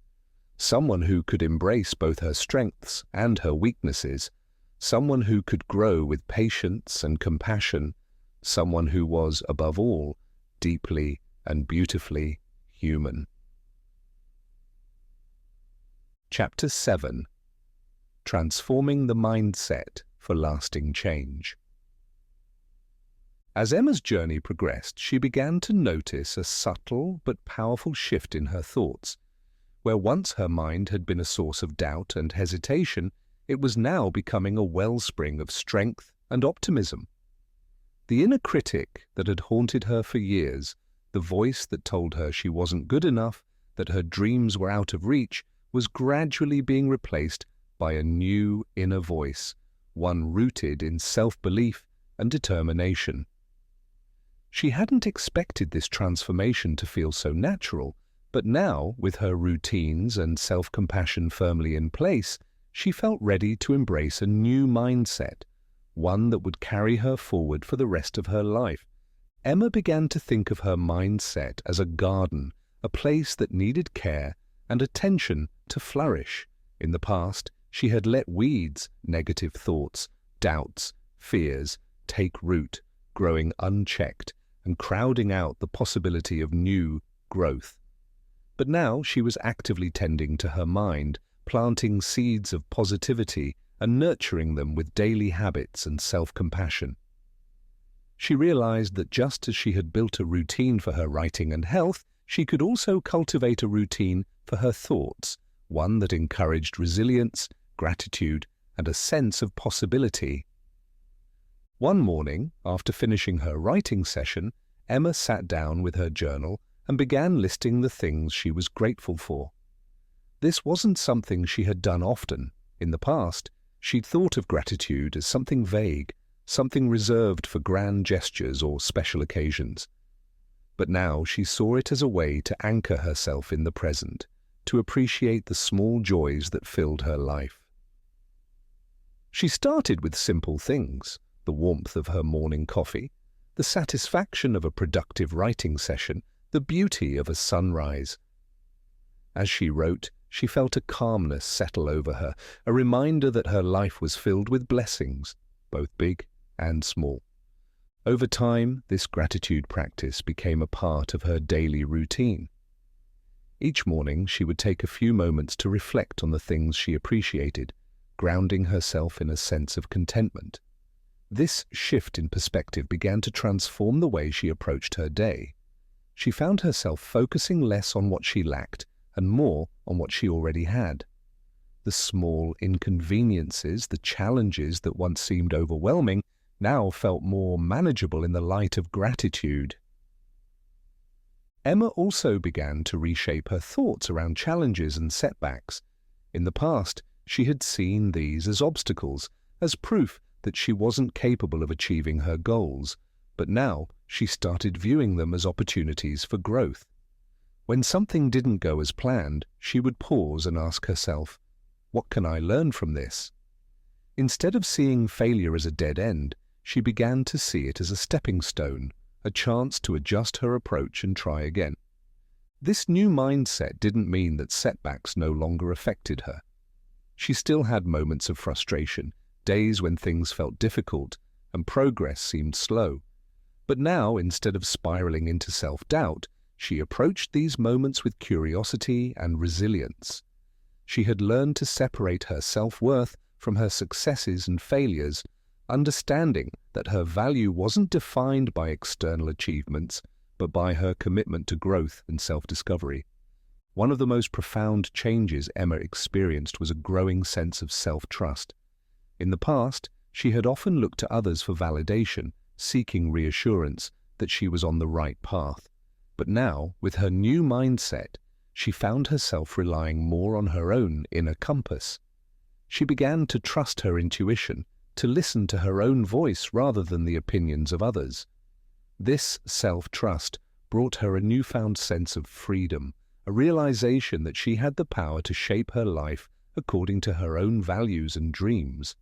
Speaker 1: Someone who could embrace both her strengths and her weaknesses, someone who could grow with patience and compassion, someone who was, above all, deeply and beautifully human. Chapter 7. Transforming the Mindset for Lasting Change. As Emma's journey progressed, she began to notice a subtle but powerful shift in her thoughts. Where once her mind had been a source of doubt and hesitation, it was now becoming a wellspring of strength and optimism. The inner critic that had haunted her for years, the voice that told her she wasn't good enough, that her dreams were out of reach, was gradually being replaced by a new inner voice, one rooted in self-belief and determination. She hadn't expected this transformation to feel so natural, but now, with her routines and self-compassion firmly in place, she felt ready to embrace a new mindset, one that would carry her forward for the rest of her life. Emma began to think of her mindset as a garden, a place that needed care and attention to flourish. In the past, she had let weeds, negative thoughts, doubts, fears take root, growing unchecked and crowding out the possibility of new growth. But now she was actively tending to her mind, planting seeds of positivity and nurturing them with daily habits and self-compassion. She realized that just as she had built a routine for her writing and health, she could also cultivate a routine for her thoughts, one that encouraged resilience, gratitude, and a sense of possibility. One morning, after finishing her writing session, Emma sat down with her journal and began listing the things she was grateful for. This wasn't something she had done often. In the past, she'd thought of gratitude as something vague, something reserved for grand gestures or special occasions. But now she saw it as a way to anchor herself in the present, to appreciate the small joys that filled her life. She started with simple things: the warmth of her morning coffee, the satisfaction of a productive writing session, the beauty of a sunrise. As she wrote, she felt a calmness settle over her, a reminder that her life was filled with blessings, both big and small. Over time, this gratitude practice became a part of her daily routine. Each morning, she would take a few moments to reflect on the things she appreciated, grounding herself in a sense of contentment. This shift in perspective began to transform the way she approached her day. She found herself focusing less on what she lacked and more on what she already had. The small inconveniences, the challenges that once seemed overwhelming, now felt more manageable in the light of gratitude. Emma also began to reshape her thoughts around challenges and setbacks. In the past, she had seen these as obstacles, as proof that she wasn't capable of achieving her goals, but now she started viewing them as opportunities for growth. When something didn't go as planned, she would pause and ask herself, "What can I learn from this?" Instead of seeing failure as a dead end, she began to see it as a stepping stone, a chance to adjust her approach and try again. This new mindset didn't mean that setbacks no longer affected her. She still had moments of frustration, days when things felt difficult and progress seemed slow. But now, instead of spiraling into self-doubt, she approached these moments with curiosity and resilience. She had learned to separate her self-worth from her successes and failures, understanding that her value wasn't defined by external achievements, but by her commitment to growth and self-discovery. One of the most profound changes Emma experienced was a growing sense of self-trust. In the past, she had often looked to others for validation, seeking reassurance that she was on the right path. But now, with her new mindset, she found herself relying more on her own inner compass. She began to trust her intuition, to listen to her own voice rather than the opinions of others. This self-trust brought her a newfound sense of freedom, a realization that she had the power to shape her life according to her own values and dreams.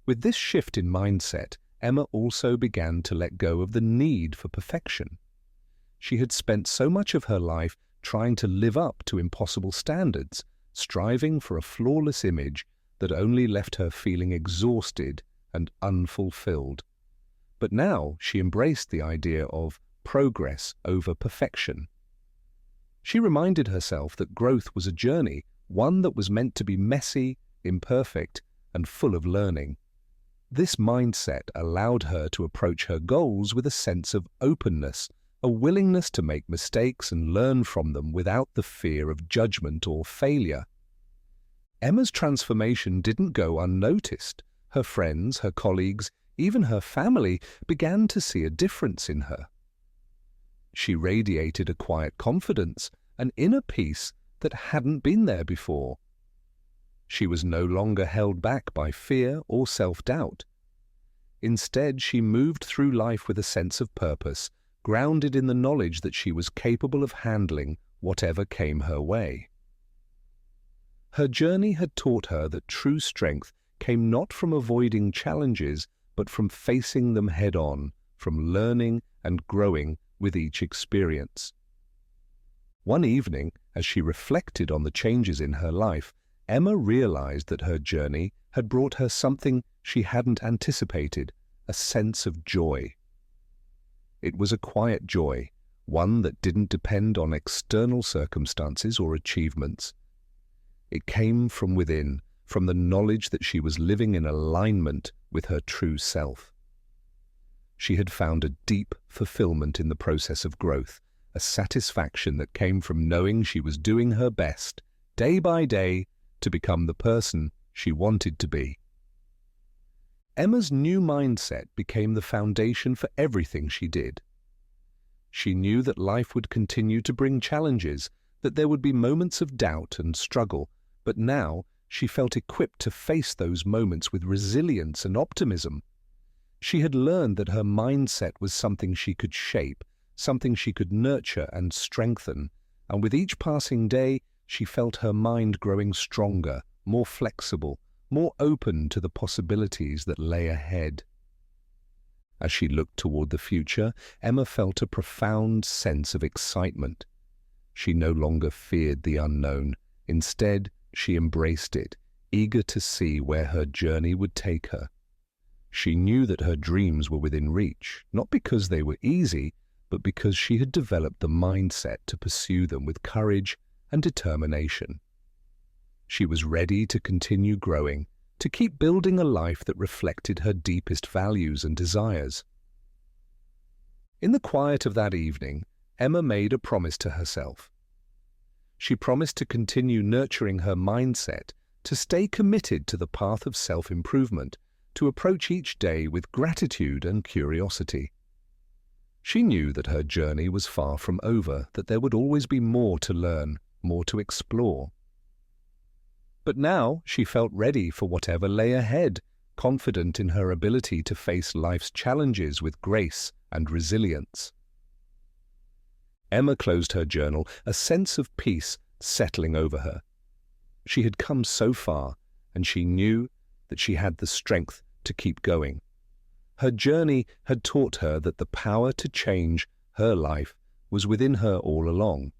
Speaker 1: With this shift in mindset, Emma also began to let go of the need for perfection. She had spent so much of her life trying to live up to impossible standards, striving for a flawless image that only left her feeling exhausted and unfulfilled. But now she embraced the idea of progress over perfection. She reminded herself that growth was a journey, one that was meant to be messy, imperfect, and full of learning. This mindset allowed her to approach her goals with a sense of openness, a willingness to make mistakes and learn from them without the fear of judgment or failure. Emma's transformation didn't go unnoticed. Her friends, her colleagues, even her family began to see a difference in her. She radiated a quiet confidence, an inner peace that hadn't been there before. She was no longer held back by fear or self-doubt. Instead, she moved through life with a sense of purpose, grounded in the knowledge that she was capable of handling whatever came her way. Her journey had taught her that true strength came not from avoiding challenges, but from facing them head-on, from learning and growing with each experience. One evening, as she reflected on the changes in her life, Emma realized that her journey had brought her something she hadn't anticipated, a sense of joy. It was a quiet joy, one that didn't depend on external circumstances or achievements. It came from within, from the knowledge that she was living in alignment with her true self. She had found a deep fulfillment in the process of growth, a satisfaction that came from knowing she was doing her best, day by day, to become the person she wanted to be. Emma's new mindset became the foundation for everything she did. She knew that life would continue to bring challenges, that there would be moments of doubt and struggle, but now she felt equipped to face those moments with resilience and optimism. She had learned that her mindset was something she could shape, something she could nurture and strengthen, and with each passing day, she felt her mind growing stronger, more flexible, more open to the possibilities that lay ahead. As she looked toward the future, Emma felt a profound sense of excitement. She no longer feared the unknown. Instead, she embraced it, eager to see where her journey would take her. She knew that her dreams were within reach, not because they were easy, but because she had developed the mindset to pursue them with courage and determination. She was ready to continue growing, to keep building a life that reflected her deepest values and desires. In the quiet of that evening, Emma made a promise to herself. She promised to continue nurturing her mindset, to stay committed to the path of self-improvement, to approach each day with gratitude and curiosity. She knew that her journey was far from over, that there would always be more to learn, more to explore. But now she felt ready for whatever lay ahead, confident in her ability to face life's challenges with grace and resilience. Emma closed her journal, a sense of peace settling over her. She had come so far, and she knew that she had the strength to keep going. Her journey had taught her that the power to change her life was within her all along.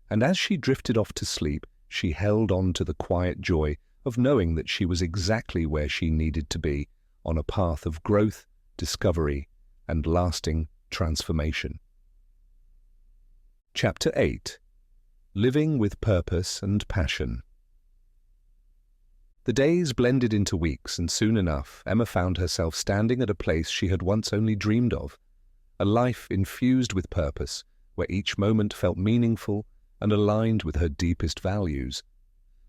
Speaker 1: And as she drifted off to sleep, she held on to the quiet joy of knowing that she was exactly where she needed to be, on a path of growth, discovery, and lasting transformation. Chapter 8. Living with Purpose and Passion. The days blended into weeks, and soon enough Emma found herself standing at a place she had once only dreamed of, a life infused with purpose, where each moment felt meaningful and aligned with her deepest values.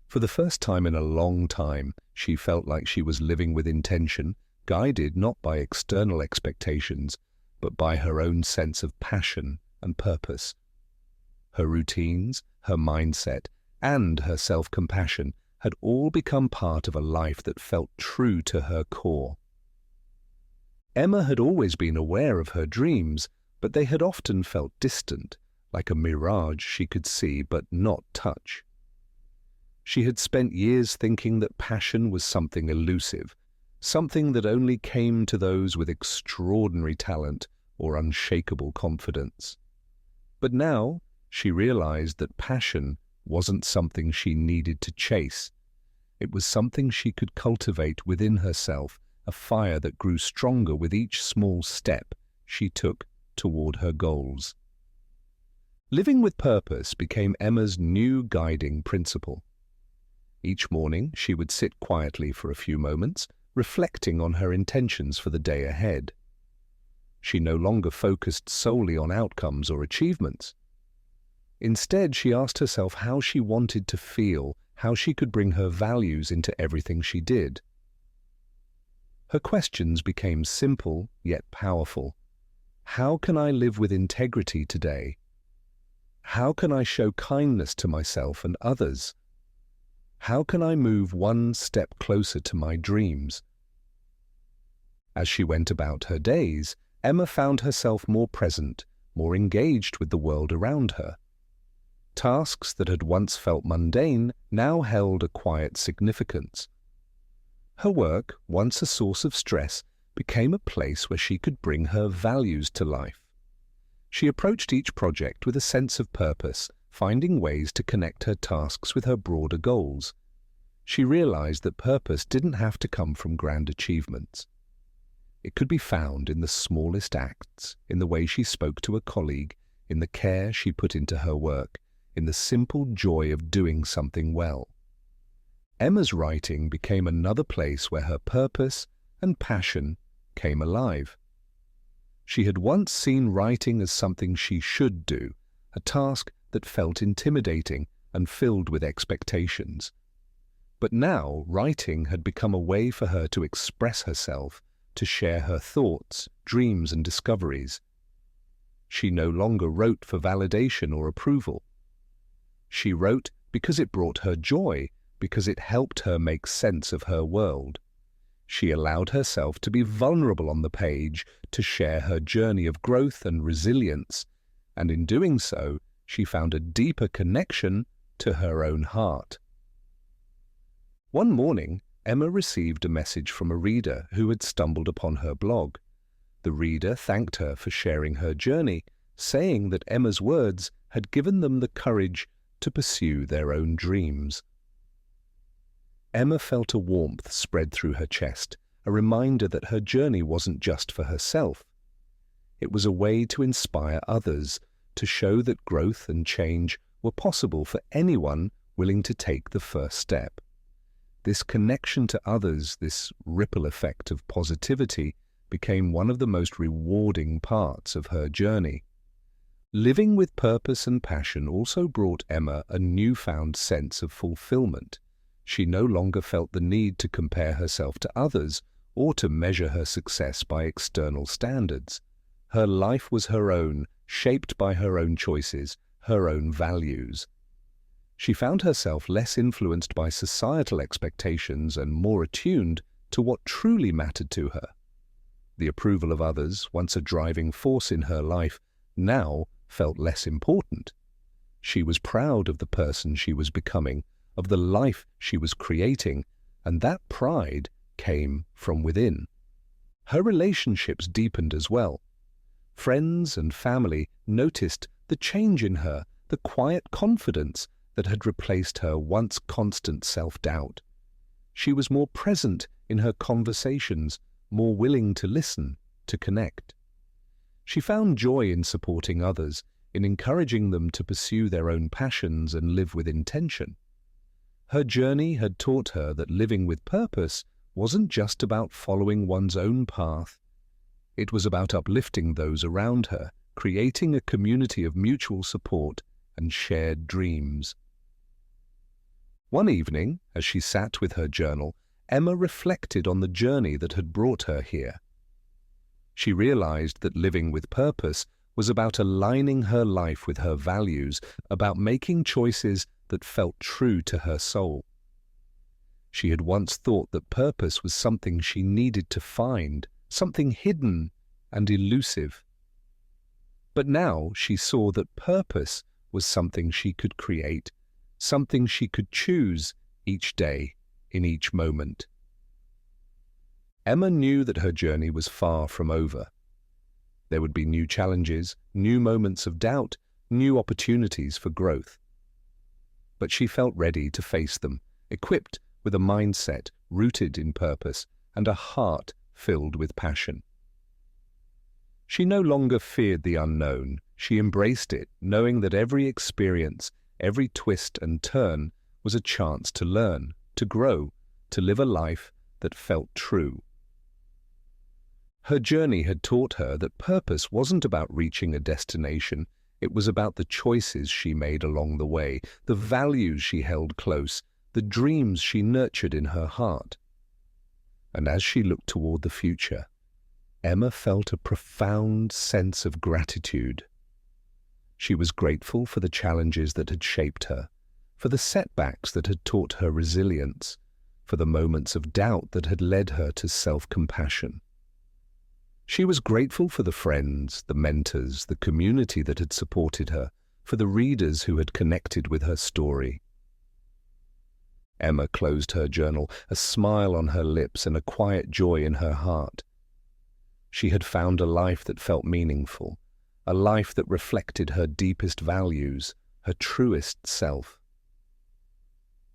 Speaker 1: For the first time in a long time, she felt like she was living with intention, guided not by external expectations, but by her own sense of passion and purpose. Her routines, her mindset, and her self-compassion had all become part of a life that felt true to her core. Emma had always been aware of her dreams, but they had often felt distant, like a mirage she could see but not touch. She had spent years thinking that passion was something elusive, something that only came to those with extraordinary talent or unshakable confidence. But now she realized that passion wasn't something she needed to chase. It was something she could cultivate within herself, a fire that grew stronger with each small step she took toward her goals. Living with purpose became Emma's new guiding principle. Each morning she would sit quietly for a few moments, reflecting on her intentions for the day ahead. She no longer focused solely on outcomes or achievements. Instead, she asked herself how she wanted to feel, how she could bring her values into everything she did. Her questions became simple yet powerful. How can I live with integrity today? How can I show kindness to myself and others? How can I move one step closer to my dreams? As she went about her days, Emma found herself more present, more engaged with the world around her. Tasks that had once felt mundane now held a quiet significance. Her work, once a source of stress, became a place where she could bring her values to life. She approached each project with a sense of purpose, finding ways to connect her tasks with her broader goals. She realized that purpose didn't have to come from grand achievements. It could be found in the smallest acts, in the way she spoke to a colleague, in the care she put into her work, in the simple joy of doing something well. Emma's writing became another place where her purpose and passion came alive. She had once seen writing as something she should do, a task that felt intimidating and filled with expectations. But now writing had become a way for her to express herself, to share her thoughts, dreams, and discoveries. She no longer wrote for validation or approval. She wrote because it brought her joy, because it helped her make sense of her world. She allowed herself to be vulnerable on the page, to share her journey of growth and resilience, and in doing so, she found a deeper connection to her own heart. One morning, Emma received a message from a reader who had stumbled upon her blog. The reader thanked her for sharing her journey, saying that Emma's words had given them the courage to pursue their own dreams. Emma felt a warmth spread through her chest, a reminder that her journey wasn't just for herself. It was a way to inspire others, to show that growth and change were possible for anyone willing to take the first step. This connection to others, this ripple effect of positivity, became one of the most rewarding parts of her journey. Living with purpose and passion also brought Emma a newfound sense of fulfillment. She no longer felt the need to compare herself to others or to measure her success by external standards. Her life was her own, shaped by her own choices, her own values. She found herself less influenced by societal expectations and more attuned to what truly mattered to her. The approval of others, once a driving force in her life, now felt less important. She was proud of the person she was becoming, of the life she was creating, and that pride came from within. Her relationships deepened as well. Friends and family noticed the change in her, the quiet confidence that had replaced her once constant self-doubt. She was more present in her conversations, more willing to listen, to connect. She found joy in supporting others, in encouraging them to pursue their own passions and live with intention. Her journey had taught her that living with purpose wasn't just about following one's own path. It was about uplifting those around her, creating a community of mutual support and shared dreams. One evening, as she sat with her journal, Emma reflected on the journey that had brought her here. She realized that living with purpose was about aligning her life with her values, about making choices that felt true to her soul. She had once thought that purpose was something she needed to find, something hidden and elusive. But now she saw that purpose was something she could create, something she could choose each day, in each moment. Emma knew that her journey was far from over. There would be new challenges, new moments of doubt, new opportunities for growth. But she felt ready to face them, equipped with a mindset rooted in purpose and a heart filled with passion. She no longer feared the unknown. She embraced it, knowing that every experience, every twist and turn was a chance to learn, to grow, to live a life that felt true. Her journey had taught her that purpose wasn't about reaching a destination. It was about the choices she made along the way, the values she held close, the dreams she nurtured in her heart. And as she looked toward the future, Emma felt a profound sense of gratitude. She was grateful for the challenges that had shaped her, for the setbacks that had taught her resilience, for the moments of doubt that had led her to self-compassion. She was grateful for the friends, the mentors, the community that had supported her, for the readers who had connected with her story. Emma closed her journal, a smile on her lips and a quiet joy in her heart. She had found a life that felt meaningful, a life that reflected her deepest values, her truest self.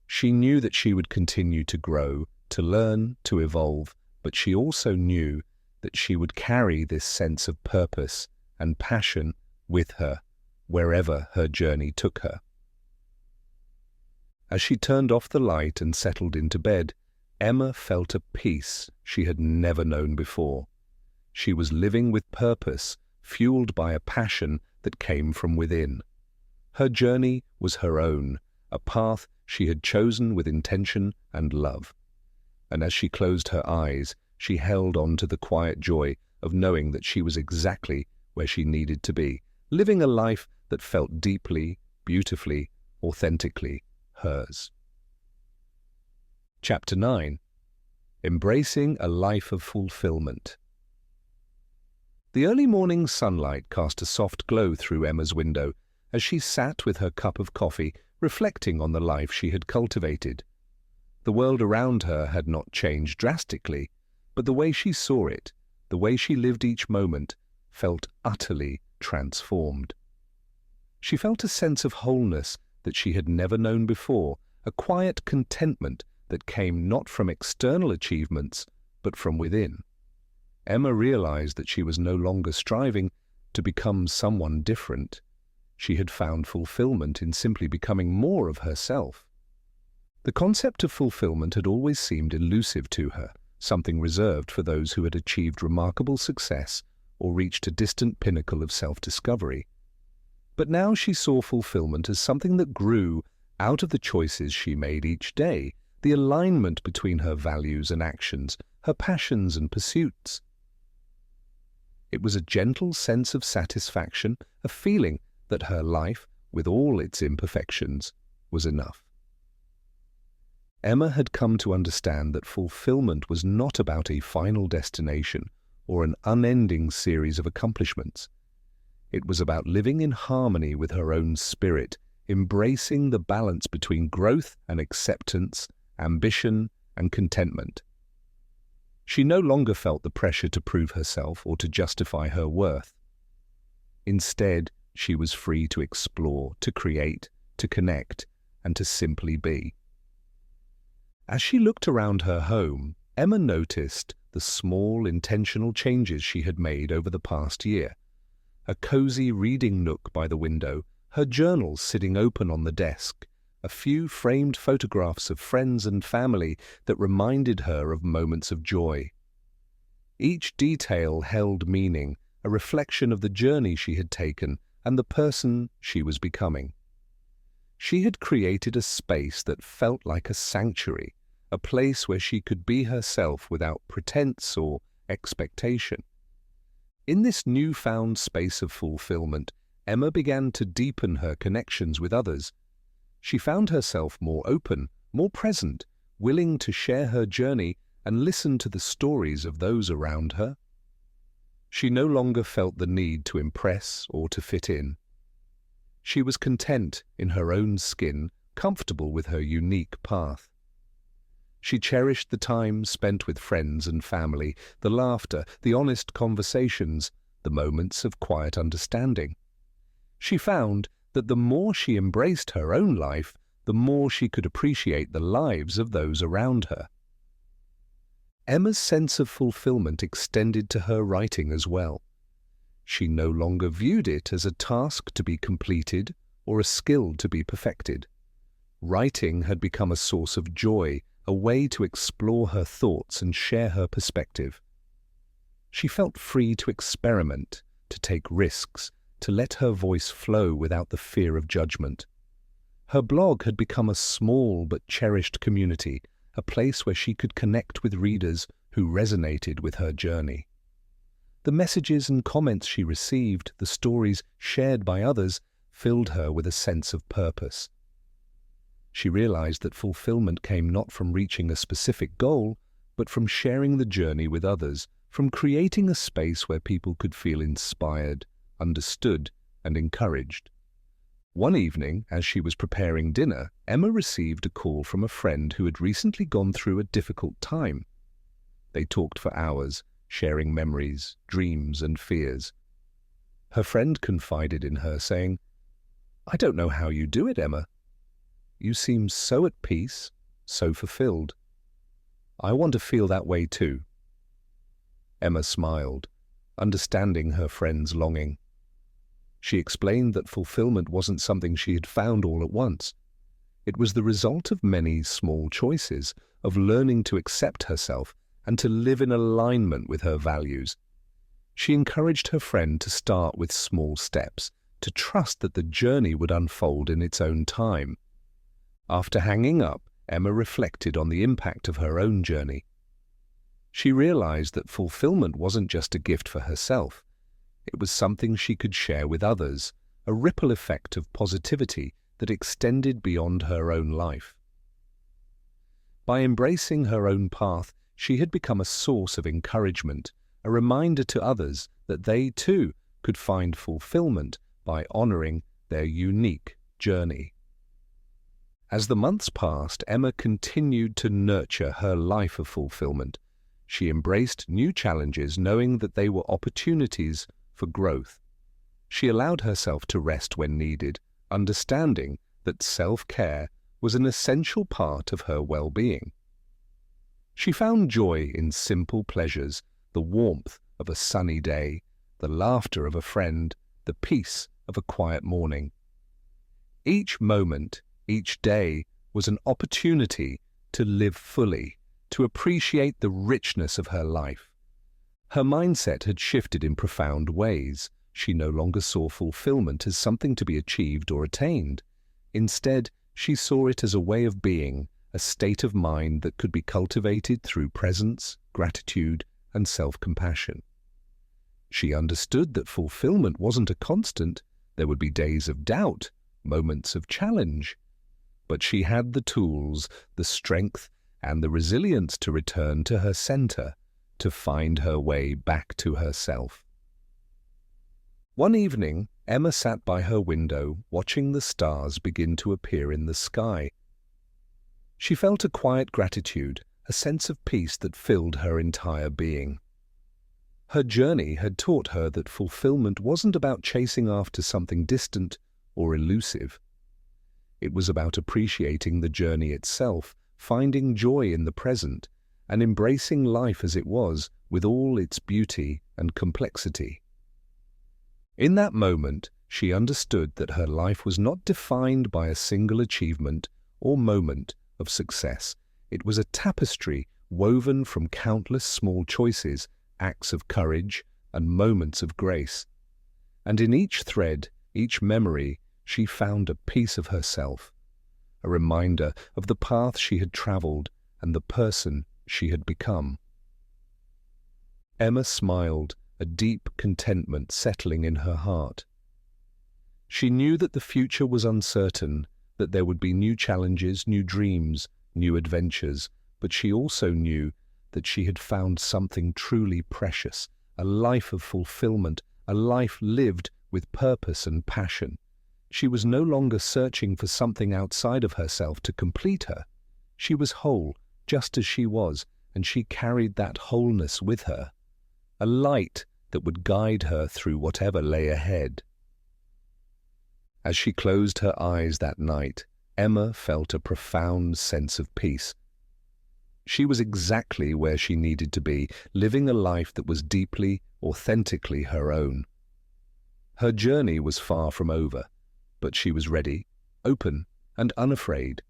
Speaker 1: She knew that she would continue to grow, to learn, to evolve, but she also knew that she would carry this sense of purpose and passion with her, wherever her journey took her. As she turned off the light and settled into bed, Emma felt a peace she had never known before. She was living with purpose, fueled by a passion that came from within. Her journey was her own, a path she had chosen with intention and love. And as she closed her eyes, she held on to the quiet joy of knowing that she was exactly where she needed to be, living a life that felt deeply, beautifully, authentically hers. Chapter 9. Embracing a Life of Fulfillment. The early morning sunlight cast a soft glow through Emma's window as she sat with her cup of coffee, reflecting on the life she had cultivated. The world around her had not changed drastically, but the way she saw it, the way she lived each moment, felt utterly transformed. She felt a sense of wholeness that she had never known before, a quiet contentment that came not from external achievements, but from within. Emma realized that she was no longer striving to become someone different. She had found fulfillment in simply becoming more of herself. The concept of fulfillment had always seemed elusive to her, something reserved for those who had achieved remarkable success or reached a distant pinnacle of self-discovery. But now she saw fulfillment as something that grew out of the choices she made each day, the alignment between her values and actions, her passions and pursuits. It was a gentle sense of satisfaction, a feeling that her life, with all its imperfections, was enough. Emma had come to understand that fulfillment was not about a final destination or an unending series of accomplishments. It was about living in harmony with her own spirit, embracing the balance between growth and acceptance, ambition and contentment. She no longer felt the pressure to prove herself or to justify her worth. Instead, she was free to explore, to create, to connect, and to simply be. As she looked around her home, Emma noticed the small, intentional changes she had made over the past year. A cozy reading nook by the window, her journals sitting open on the desk, a few framed photographs of friends and family that reminded her of moments of joy. Each detail held meaning, a reflection of the journey she had taken and the person she was becoming. She had created a space that felt like a sanctuary, a place where she could be herself without pretense or expectation. In this newfound space of fulfillment, Emma began to deepen her connections with others. She found herself more open, more present, willing to share her journey and listen to the stories of those around her. She no longer felt the need to impress or to fit in. She was content in her own skin, comfortable with her unique path. She cherished the time spent with friends and family, the laughter, the honest conversations, the moments of quiet understanding. She found that the more she embraced her own life, the more she could appreciate the lives of those around her. Emma's sense of fulfillment extended to her writing as well. She no longer viewed it as a task to be completed or a skill to be perfected. Writing had become a source of joy, a way to explore her thoughts and share her perspective. She felt free to experiment, to take risks, to let her voice flow without the fear of judgment. Her blog had become a small but cherished community, a place where she could connect with readers who resonated with her journey. The messages and comments she received, the stories shared by others, filled her with a sense of purpose. She realized that fulfillment came not from reaching a specific goal, but from sharing the journey with others, from creating a space where people could feel inspired, understood, and encouraged. One evening, as she was preparing dinner, Emma received a call from a friend who had recently gone through a difficult time. They talked for hours, sharing memories, dreams, and fears. Her friend confided in her, saying, "I don't know how you do it, Emma. You seem so at peace, so fulfilled. I want to feel that way too." Emma smiled, understanding her friend's longing. She explained that fulfillment wasn't something she had found all at once. It was the result of many small choices, of learning to accept herself and to live in alignment with her values. She encouraged her friend to start with small steps, to trust that the journey would unfold in its own time. After hanging up, Emma reflected on the impact of her own journey. She realized that fulfillment wasn't just a gift for herself. It was something she could share with others, a ripple effect of positivity that extended beyond her own life. By embracing her own path, she had become a source of encouragement, a reminder to others that they too could find fulfillment by honoring their unique journey. As the months passed, Emma continued to nurture her life of fulfillment. She embraced new challenges, knowing that they were opportunities for growth. She allowed herself to rest when needed, understanding that self-care was an essential part of her well-being. She found joy in simple pleasures, the warmth of a sunny day, the laughter of a friend, the peace of a quiet morning. Each moment, each day, was an opportunity to live fully, to appreciate the richness of her life. Her mindset had shifted in profound ways. She no longer saw fulfillment as something to be achieved or attained. Instead, she saw it as a way of being, a state of mind that could be cultivated through presence, gratitude, and self-compassion. She understood that fulfillment wasn't a constant. There would be days of doubt, moments of challenge. But she had the tools, the strength, and the resilience to return to her center, to find her way back to herself. One evening, Emma sat by her window, watching the stars begin to appear in the sky. She felt a quiet gratitude, a sense of peace that filled her entire being. Her journey had taught her that fulfillment wasn't about chasing after something distant or elusive. It was about appreciating the journey itself, finding joy in the present, and embracing life as it was, with all its beauty and complexity. In that moment, she understood that her life was not defined by a single achievement or moment of success. It was a tapestry woven from countless small choices, acts of courage, and moments of grace. And in each thread, each memory, she found a piece of herself, a reminder of the path she had traveled and the person she had become. Emma smiled, a deep contentment settling in her heart. She knew that the future was uncertain, that there would be new challenges, new dreams, new adventures, but she also knew that she had found something truly precious, a life of fulfillment, a life lived with purpose and passion. She was no longer searching for something outside of herself to complete her. She was whole, just as she was, and she carried that wholeness with her, a light that would guide her through whatever lay ahead. As she closed her eyes that night, Emma felt a profound sense of peace. She was exactly where she needed to be, living a life that was deeply, authentically her own. Her journey was far from over, but she was ready, open, and unafraid.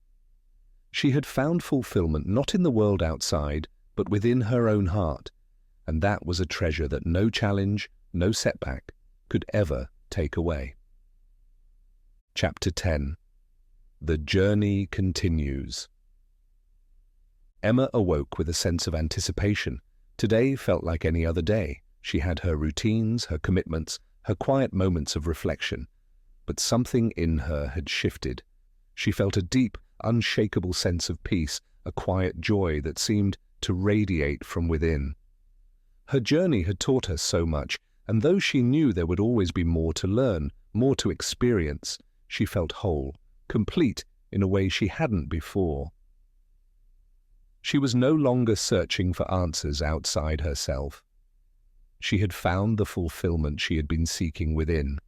Speaker 1: She had found fulfillment not in the world outside, but within her own heart, and that was a treasure that no challenge, no setback, could ever take away. Chapter 10. The Journey Continues. Emma awoke with a sense of anticipation. Today felt like any other day. She had her routines, her commitments, her quiet moments of reflection. But something in her had shifted. She felt a deep, unshakable sense of peace, a quiet joy that seemed to radiate from within. Her journey had taught her so much, and though she knew there would always be more to learn, more to experience, she felt whole, complete in a way she hadn't before. She was no longer searching for answers outside herself. She had found the fulfillment she had been seeking within.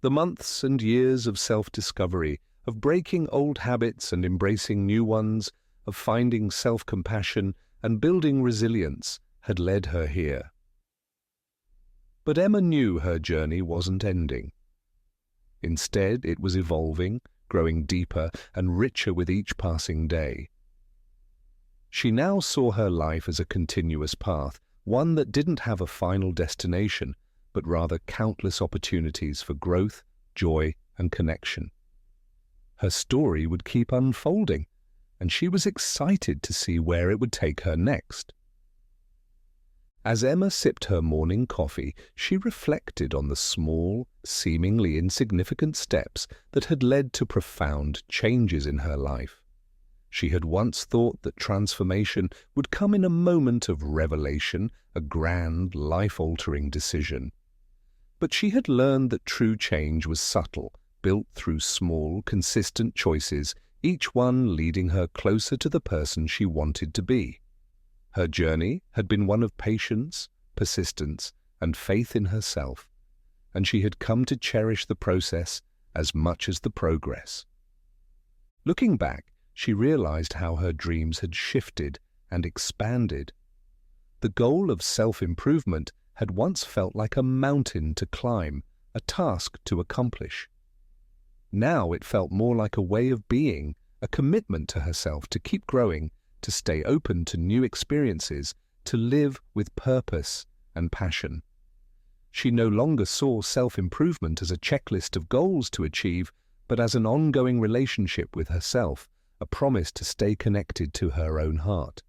Speaker 1: The months and years of self-discovery, of breaking old habits and embracing new ones, of finding self-compassion and building resilience, had led her here. But Emma knew her journey wasn't ending. Instead, it was evolving, growing deeper and richer with each passing day. She now saw her life as a continuous path, one that didn't have a final destination, but rather countless opportunities for growth, joy, and connection. Her story would keep unfolding, and she was excited to see where it would take her next. As Emma sipped her morning coffee, she reflected on the small, seemingly insignificant steps that had led to profound changes in her life. She had once thought that transformation would come in a moment of revelation, a grand, life-altering decision. But she had learned that true change was subtle, built through small, consistent choices, each one leading her closer to the person she wanted to be. Her journey had been one of patience, persistence, and faith in herself, and she had come to cherish the process as much as the progress. Looking back, she realized how her dreams had shifted and expanded. The goal of self-improvement had once felt like a mountain to climb, a task to accomplish. Now it felt more like a way of being, a commitment to herself to keep growing, to stay open to new experiences, to live with purpose and passion. She no longer saw self-improvement as a checklist of goals to achieve, but as an ongoing relationship with herself, a promise to stay connected to her own heart.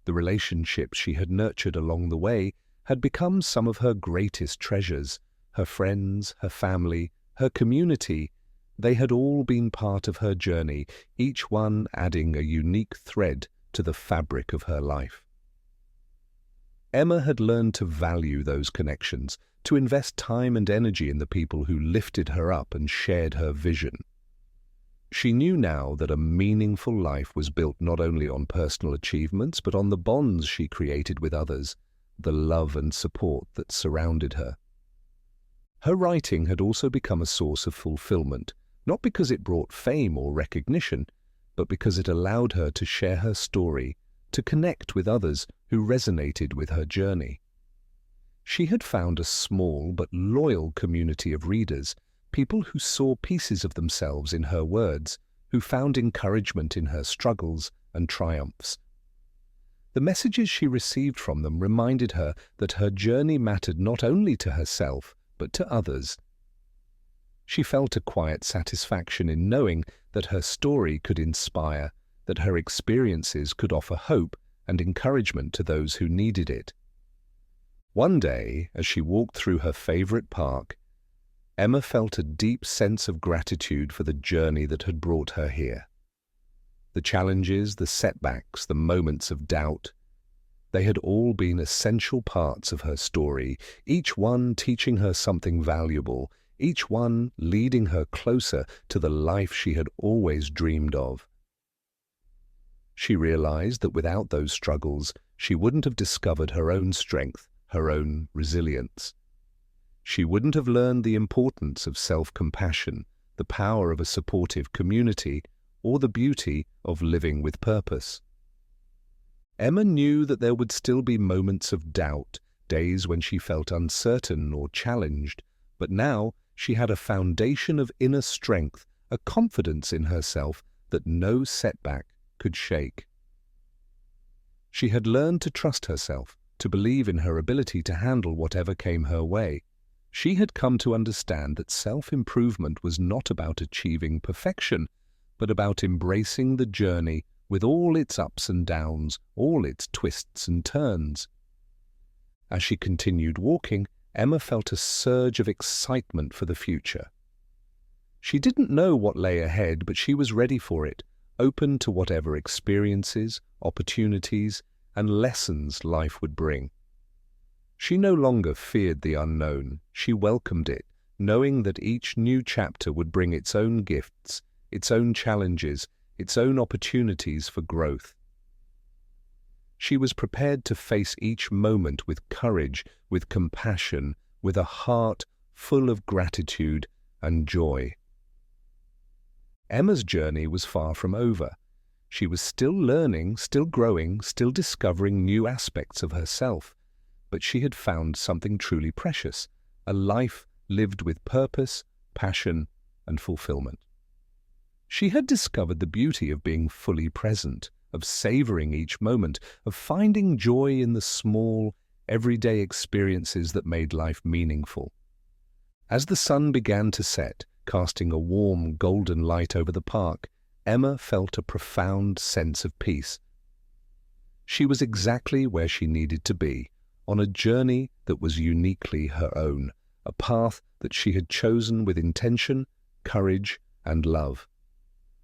Speaker 1: The relationships she had nurtured along the way had become some of her greatest treasures. Her friends, her family, her community, they had all been part of her journey, each one adding a unique thread to the fabric of her life. Emma had learned to value those connections, to invest time and energy in the people who lifted her up and shared her vision. She knew now that a meaningful life was built not only on personal achievements, but on the bonds she created with others, the love and support that surrounded her. Her writing had also become a source of fulfillment, not because it brought fame or recognition, but because it allowed her to share her story, to connect with others who resonated with her journey. She had found a small but loyal community of readers, people who saw pieces of themselves in her words, who found encouragement in her struggles and triumphs. The messages she received from them reminded her that her journey mattered not only to herself, but to others. She felt a quiet satisfaction in knowing that her story could inspire, that her experiences could offer hope and encouragement to those who needed it. One day, as she walked through her favorite park, Emma felt a deep sense of gratitude for the journey that had brought her here. The challenges, the setbacks, the moments of doubt, they had all been essential parts of her story, each one teaching her something valuable, each one leading her closer to the life she had always dreamed of. She realized that without those struggles, she wouldn't have discovered her own strength, her own resilience. She wouldn't have learned the importance of self-compassion, the power of a supportive community, or the beauty of living with purpose. Emma knew that there would still be moments of doubt, days when she felt uncertain or challenged, but now she had a foundation of inner strength, a confidence in herself that no setback could shake. She had learned to trust herself, to believe in her ability to handle whatever came her way. She had come to understand that self-improvement was not about achieving perfection, but about embracing the journey with all its ups and downs, all its twists and turns. As she continued walking, Emma felt a surge of excitement for the future. She didn't know what lay ahead, but she was ready for it, open to whatever experiences, opportunities, and lessons life would bring. She no longer feared the unknown, she welcomed it, knowing that each new chapter would bring its own gifts, its own challenges, its own opportunities for growth. She was prepared to face each moment with courage, with compassion, with a heart full of gratitude and joy. Emma's journey was far from over. She was still learning, still growing, still discovering new aspects of herself. But she had found something truly precious, a life lived with purpose, passion, and fulfillment. She had discovered the beauty of being fully present, of savoring each moment, of finding joy in the small, everyday experiences that made life meaningful. As the sun began to set, casting a warm, golden light over the park, Emma felt a profound sense of peace. She was exactly where she needed to be, on a journey that was uniquely her own, a path that she had chosen with intention, courage, and love.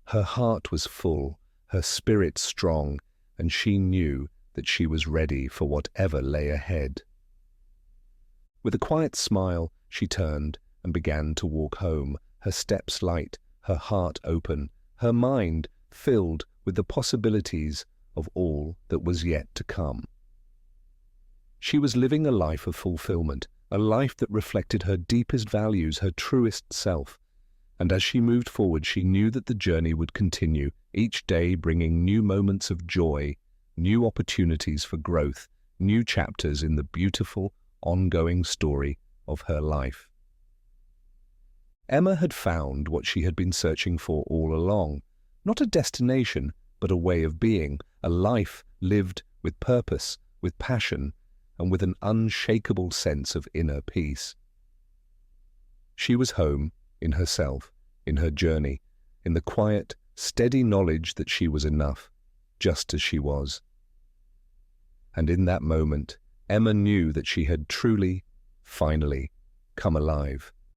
Speaker 1: Her heart was full, her spirit strong, and she knew that she was ready for whatever lay ahead. With a quiet smile, she turned and began to walk home, her steps light, her heart open, her mind filled with the possibilities of all that was yet to come. She was living a life of fulfillment, a life that reflected her deepest values, her truest self. And as she moved forward, she knew that the journey would continue, each day bringing new moments of joy, new opportunities for growth, new chapters in the beautiful, ongoing story of her life. Emma had found what she had been searching for all along, not a destination, but a way of being, a life lived with purpose, with passion, and with an unshakable sense of inner peace. She was home, in herself, in her journey, in the quiet, steady knowledge that she was enough, just as she was. And in that moment, Emma knew that she had truly, finally, come alive.